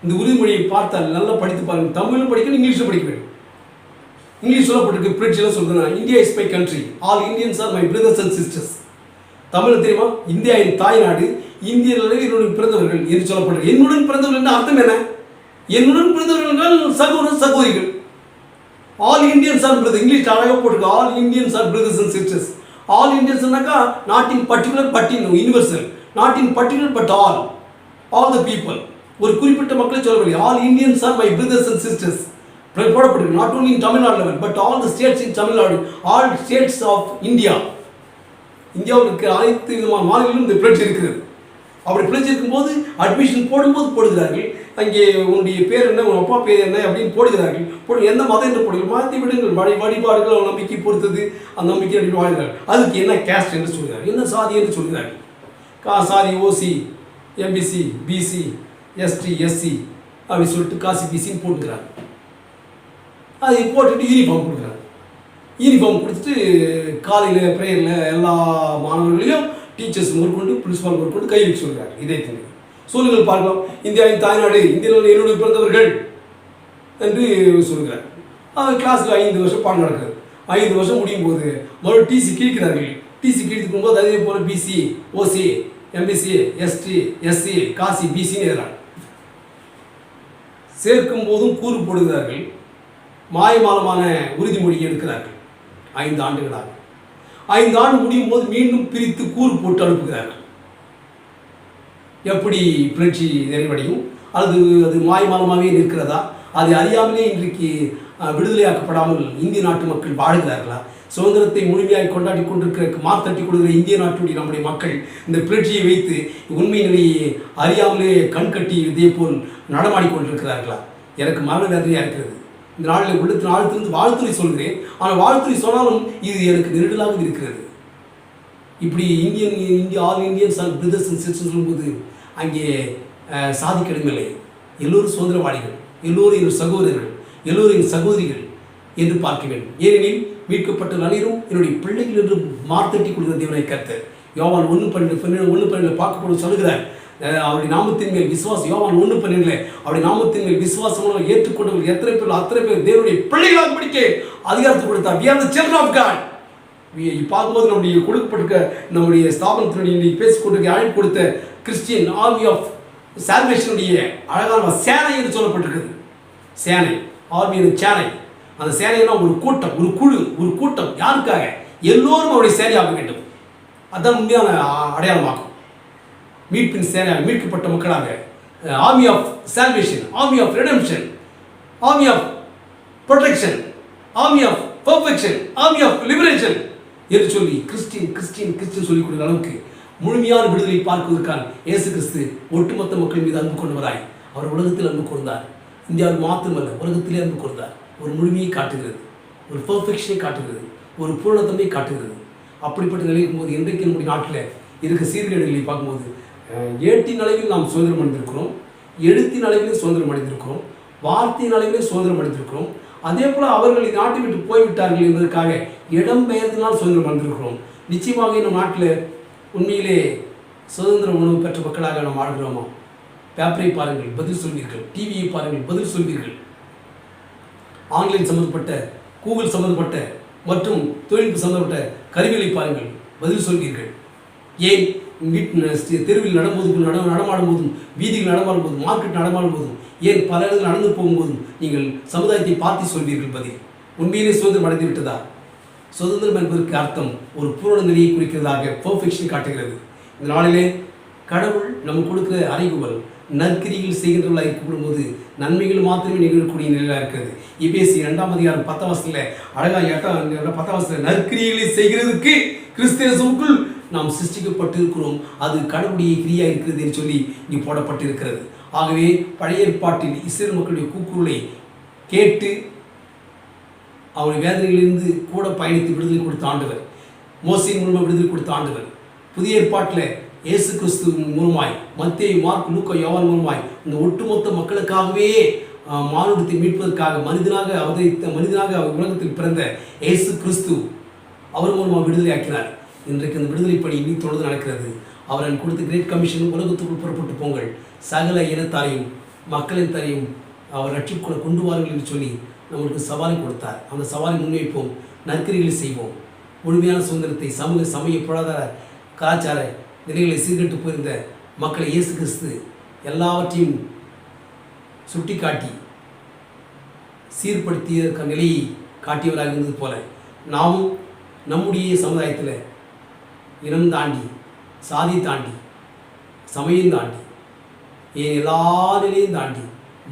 இந்த உறுதிமொழியை பார்த்தால் நல்லா படித்து பாருங்கள். தமிழும் படிக்கணும், இங்கிலீஷில் படிக்க வேண்டும். இங்கிலீஷ் சொல்லப்பட்டிருக்கு, பிளட்ஜில் சொல்கிறேன், India is my country, all Indians are my brothers and sisters. Tamil தெரியுமா? இந்தியாவின் தாய்நாடு, இந்தியர்கள் என்னுடன் பிறந்தவர்கள் என்று சொல்லப்படுகிறது. என்னுடன் பிறந்தவர்கள் என்ற அர்த்தம் என்ன? என்னுடன் பிறந்தவர்கள் என்றால் சகோதர சகோதரிகள். All Indians are brother, English அழகாக போட்டிருக்கு, all Indians are brothers and sisters. All இந்தியன்ஸ்னாக்கா not in particular but in universal, not in particular but all the people. ஒரு குறிப்பிட்ட மக்களை சொல்லவில்லை. All Indians are my brothers and sisters போடப்பட்டிருக்கு. Not only in Tamil Nadu level but all the states in Tamil Nadu, all states of India. இந்தியாவில் இருக்கிற அனைத்து விதமான மாநிலங்களும் இந்த பிளட்ஜ் இருக்கிறது. அப்படி பிளட்ஜ் இருக்கும்போது அட்மிஷன் போடும்போது போடுகிறார்கள், அங்கே உன்னுடைய பேர் என்ன, உன் அப்பா பேர் என்ன அப்படின்னு போடுகிறார்கள். எந்த மதம் என்று போடுங்கள், மாற்றி விடுங்கள், வழிபாடுகள் நம்பிக்கை பொறுத்தது, அந்த நம்பிக்கை அப்படி வாழ்கிறார்கள். அதுக்கு என்ன கேஸ்ட் என்று சொல்கிறார்கள், என்ன சாதி என்று சொல்கிறார்கள். சாதி ஓசி, எம்பிசி, பிசி, எஸ்டி, எஸ்சி அப்படின்னு சொல்லிட்டு காசி பிசின்னு போட்டுக்கிறாங்க. அதை போட்டுட்டு யூனிஃபார்ம் கொடுக்குறாங்க. யூனிஃபார்ம் கொடுத்துட்டு காலையில் ப்ரேயரில் எல்லா மாணவர்களையும் டீச்சர்ஸ் முதற்கொண்டு பிரின்சிபால் முதற்கொண்டு கை வச்சு சொல்கிறாங்க. இதே தண்ணி சொல்லுங்கள் பார்க்கலாம், இந்தியாவின் தாய்நாடு, இந்தியாவில் என்னுடைய பிறந்தவர்கள் என்று சொல்கிறார். கிளாஸில் 5 வருஷம் பாடம் நடக்குது. 5 வருஷம் முடியும் போது மறுபடியும் டிசி கிழிக்கிறார்கள். டிசி கிழித்து போகும்போது அதே போல் பிசி, ஓசி, எம்பிசி, எஸ்டி, எஸ்சி, காசி, பிசின்னு எழுதுறாங்க. சேர்க்கும் போதும் கூறு போடுகிறார்கள், மாயமாலமான உறுதிமொழி எடுக்கிறார்கள். 5 ஆண்டுகளாக 5 ஆண்டு முடியும் போது மீண்டும் பிரித்து கூறு போட்டு அனுப்புகிறார்கள். எப்படி புரட்சி நிறைவடையும்? அது மாயமாலமாகவே நிற்கிறதா? அதை அறியாமலே இன்றைக்கு விடுதலையாக்கப்படாமல் இந்திய நாட்டு மக்கள் வாழ்கிறார்களா? சுதந்திரத்தை முழுமையாக கொண்டாடி கொண்டிருக்கிற மார்த்தட்டி கொடுக்கிற இந்திய நாட்டுடைய நம்முடைய மக்கள் இந்த புரட்சியை வைத்து உண்மை நிலையை அறியாமலே கண்கட்டி இதே போல் நடமாடிக்கொண்டிருக்கிறார்களா? எனக்கு மரண வேதனையாக இருக்கிறது. இந்த நாளில் உள்ளத்தின் ஆழ்த்திலிருந்து வாழ்த்துறை சொல்கிறேன். ஆனால் வாழ்த்துறை சொன்னாலும் இது எனக்கு நெருடலாக இருக்கிறது. இப்படி India all Indians all brothers and sisters சொல்லும்போது அங்கே சாதி கடமையில்லை. எல்லோரும் சுதந்திரவாதிகள், எல்லோரும் என் சகோதரர்கள், எல்லோரும் என் சகோதரிகள் என்று பார்க்க வேண்டும். ஏனெனில் மீட்கப்பட்ட அனைவரும் என்னுடைய பிள்ளைகள் என்று மார்த்தட்டி கொடுக்கிற தேவனை கர்த்தர். யோவான் 1:12 பார்க்கப்படும் சொல்கிறார், அவருடைய நாமத்தின் மேல் விசுவாசம். யோவான் 1:12 அவருடைய நாமத்தின் மேல் விசுவாசம் ஏற்றுக்கொண்டவர்கள் எத்தனை பேர் அத்தனை பேர் தேவனுடைய பிள்ளைகளாக படிக்க அதிகாரத்தை கொடுத்தார். We are the children of God. பார்க்கும்போது நம்முடைய கொடுக்கப்பட்டிருக்க நம்முடைய ஸ்தாபனத்தினுடைய பேசிக்கொண்டிருக்க அழைப்பு கொடுத்த கிறிஸ்டியன் ஆர்மி ஆஃப் சால்வேஷனுடைய அழகான சேனை என்று சொல்லப்பட்டிருக்கிறது. சேனை, ஆர்மியின் சேனை. அந்த சேனைனா ஒரு கூட்டம், ஒரு குழு, ஒரு கூட்டம். யாருக்காக? எல்லோரும் அவருடைய சேனையாக வேண்டும். அதுதான் உண்மையான அடையாளமாகும். மீட்பின் சேனையாக, மீட்கப்பட்ட மக்களாக, army of salvation, army of redemption, army of protection, army of perfection, army of liberation என்று சொல்லி கிறிஸ்டின் சொல்லிக் கொடுக்கிற அளவுக்கு முழுமையான விடுதலை பார்ப்பதற்கான இயேசு கிறிஸ்து ஒட்டுமொத்த மக்கள் மீது அன்பு கொண்டவராய் அவர் உலகத்தில் அன்பு கொண்டார். இந்தியாவில் மாத்திரமல்ல, உலகத்திலே அன்பு கொண்டார். ஒரு முழுமையை காட்டுகிறது, ஒரு பர்ஃபெக்ஷனை காட்டுகிறது, ஒரு பூரணத்தன்மையை காட்டுகிறது. அப்படிப்பட்ட நிலையும் போது இன்றைக்கு நம்முடைய நாட்டில் இருக்க சீர்கேடுகளை பார்க்கும்போது ஏட்டின் அளவில் நாம் சுதந்திரம் அடைந்திருக்கிறோம், எழுத்தின் அளவிலே சுதந்திரம் அடைந்திருக்கிறோம், வார்த்தையின் அளவிலே சுதந்திரம் அடைந்திருக்கிறோம். அதே போல் அவர்கள் நாட்டை விட்டு போய்விட்டார்கள் என்பதற்காக இடம்பெயர்ந்தினால் சுதந்திரம் அடைந்திருக்கிறோம். நிச்சயமாக நம் நாட்டில் உண்மையிலே சுதந்திர உணவு பெற்ற மக்களாக நாம் வாழ்கிறோமா? பேப்பரை பாருங்கள், பதில் சொல்வீர்கள். டிவியை பாருங்கள், பதில் சொல்வீர்கள். ஆன்லைன் சம்பந்தப்பட்ட, கூகுள் சம்பந்தப்பட்ட மற்றும் தொழில்நுட்ப சம்பந்தப்பட்ட கருவிகளை பாருங்கள், பதில் சொல்வீர்கள். ஏன் தெருவில் நடமாடும் போதும், வீதியில் நடமாடும் போதும், மார்க்கெட் நடமாடும் போதும், ஏன் பல இடங்கள் நடந்து போகும்போதும் நீங்கள் சமுதாயத்தை பார்த்து சொல்வீர்கள் பதில். உண்மையிலே சுதந்திரம் அடைந்து விட்டதா? சுதந்திரம் என்பதற்கு அர்த்தம் ஒரு பூரண நிலையை குறிக்கிறதாக பெர்ஃபெக்ஷன் காட்டுகிறது. இந்த நாளிலே கடவுள் நம்ம கொடுக்கிற அறிகுவல் நற்கிரிகள் செய்கின்றவர்களாக இருக்கப்படும்போது நன்மைகள் மாத்திரமே நிகழக்கூடிய நிலையாக இருக்கிறது. எபேசியர் 2ஆம் அதிகாரம் 10ஆம் வசனத்தில் அழகாக 10ஆம் வசனத்தில் நற்கிரிகளை செய்கிறதுக்கு கிறிஸ்தேசுக்குள் நாம் சிருஷ்டிக்கப்பட்டு இருக்கிறோம், அது கடவுளுடைய கிரியா இருக்கிறது என்று சொல்லி இங்கே போடப்பட்டிருக்கிறது. ஆகவே பழைய ஏற்பாட்டில் இஸ்ரேல் மக்களுடைய கூக்குரலை கேட்டு அவருடைய வேதனைகளிலிருந்து கூட பயணித்து விடுதலை கொடுத்த ஆண்டவர், மோசையின் மூலமாக விடுதலை கொடுத்த ஆண்டவர், புதிய ஏற்பாட்டில் இயேசு கிறிஸ்து மூலமாய் மத்தேயு, மார்க்கு, லூக்கா, யோவான் மூலமாய் இந்த ஒட்டுமொத்த மக்களுக்காகவே மானுடத்தை மீட்பதற்காக மனிதனாக உலகத்தில் பிறந்த இயேசு கிறிஸ்து அவர் மூலமாக விடுதலை ஆக்கினார். இன்றைக்கு அந்த விடுதலை பணி இனி தொடர்ந்து நடக்கிறது. அவர் கொடுத்த கிரேட் கமிஷன் உலகத்துக்குள் புறப்பட்டு போங்கள், சகல இனத்தாரையும் மக்களின் தாரையும் அவர் ரட்சிப்புக்குள்ள கொண்டு வாருங்கள் என்று சொல்லி நம்மளுக்கு சவாலை கொடுத்தார். அந்த சவாலை முன்வைப்போம், நற்கிரிகளை செய்வோம். முழுமையான சுதந்திரத்தை சமூக சமய பொருளாதார கலாச்சார நிலைகளை சீர்கட்டு போயிருந்த மக்களை இயேசு கிறிஸ்து எல்லாவற்றையும் சுட்டி காட்டி சீர்படுத்திய நிலையை காட்டியவராக இருந்தது போல நாமும் நம்முடைய சமுதாயத்தில் இனம் தாண்டி, சாதி தாண்டி, சமயம் தாண்டி, எல்லா நிலையும் தாண்டி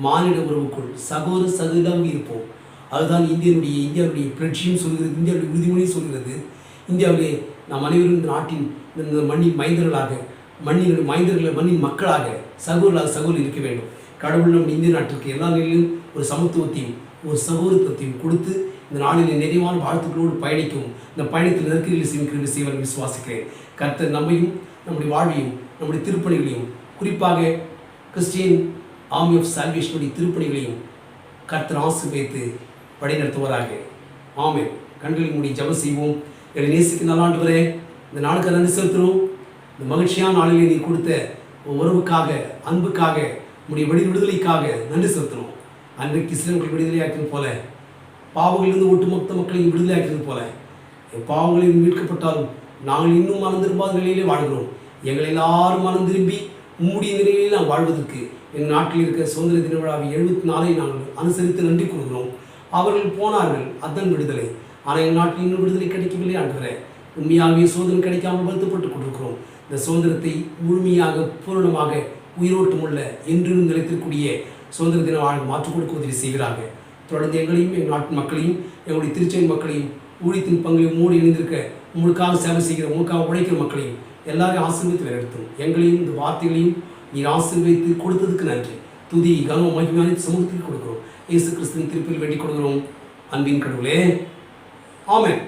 மானிட உறவுக்குள் சகோதரம் இருப்போம். அதுதான் இந்தியாவுடைய புரட்சியும் சொல்கிறது, இந்தியாவுடைய உறுதிமொழியும் சொல்கிறது. இந்தியாவிலே நாம் அனைவரும் இந்த நாட்டின் இந்த மண்ணின் மைந்தர்களாக, மண்ணின் மக்களாக, சகோதரர் இருக்க வேண்டும். கடவுள் நம் இந்திய நாட்டிற்கு எல்லா நிலையிலும் ஒரு சமத்துவத்தையும் ஒரு சகோதரத்தையும் கொடுத்து இந்த நாளில் நிறைவான வாழ்த்துக்களோடு பயணிக்கும். இந்த பயணத்தில் நெருக்கடியில் செய்வதை விசுவாசிக்கிறேன். கர்த்தர் நம்மையும் நம்முடைய வாழ்வையும் நம்முடைய திருப்பணிகளையும் குறிப்பாக கிறிஸ்டியன் ஆர்மி ஆஃப் சால்வேஷனுடைய திருப்பணிகளையும் கர்த்தர் ஆசீர்வதித்து வழிநடத்துவராக. ஆமென். கண்களை மூடி ஜெபம் செய்வோம். என்னை நேசிக்க நல்லாண்டவரே, இந்த நாளுக்கு நன்றி செலுத்துகிறோம். இந்த மகிழ்ச்சியான நாளிலே நீ கொடுத்த உறவுக்காக, அன்புக்காக, உடைய விடுதலைக்காக நன்றி செலுத்துகிறோம். அன்றைக்கு இஸ்ரவேல் விடுதலையாக்கினது போல, பாவங்களிலிருந்து ஒட்டுமொத்த மக்களையும் விடுதலையாக்கினது போல, பாவங்களில் மீட்கப்பட்டாலும் நாங்கள் இன்னும் மனம் திரும்பாத நிலையிலே வாழ்கிறோம். எங்களை எல்லாரும் மனம் திரும்பி உம்முடைய நிலையிலே நாம் வாழ்வதற்கு எங்கள் நாட்டில் இருக்கிற சுதந்திர தின விழாவை 74 நாங்கள் அனுசரித்து நன்றி கூறுகிறோம். அவர்கள் போனார்கள், அதன் விடுதலை. ஆனால் எங்கள் நாட்டில் இன்னும் விடுதலை கிடைக்கவில்லை ஆண்டவரே. உண்மையாகவே சுதந்திரம் கிடைக்காமல் வருத்தப்பட்டு கொண்டிருக்கிறோம். இந்த சுதந்திரத்தை முழுமையாக பூரணமாக உயிரோட்டமுள்ள என்றும் நிலைத்திருக்கூடிய சுதந்திர தின வாழ்க்கை மாற்றிக் கொடுக்க உதவி செய்கிறாங்க. தொடர்ந்து எங்களையும் எங்கள் நாட்டு மக்களையும் எங்களுடைய திருச்செவி மக்களையும் ஊழியத்தின் பங்கிலையும் மூடி இணைந்திருக்க உங்களுக்காக சேவை செய்கிற, உங்களுக்காக உழைக்கிற மக்களையும் எல்லாரையும் ஆசீர்வதித்து வழிநடத்தும். எங்களையும் இந்த வார்த்தைகளையும் நீர் ஆசீர்வதித்து கொடுத்ததுக்கு நன்றி. துதி கனம் மகிமையான சமூகத்துக்கு கொடுக்கிறோம். இயேசு கிறிஸ்துவின் திருப்பில் வேண்டிக் கொடுக்கிறோம். அன்பின் கடவுளே, ஆமென்.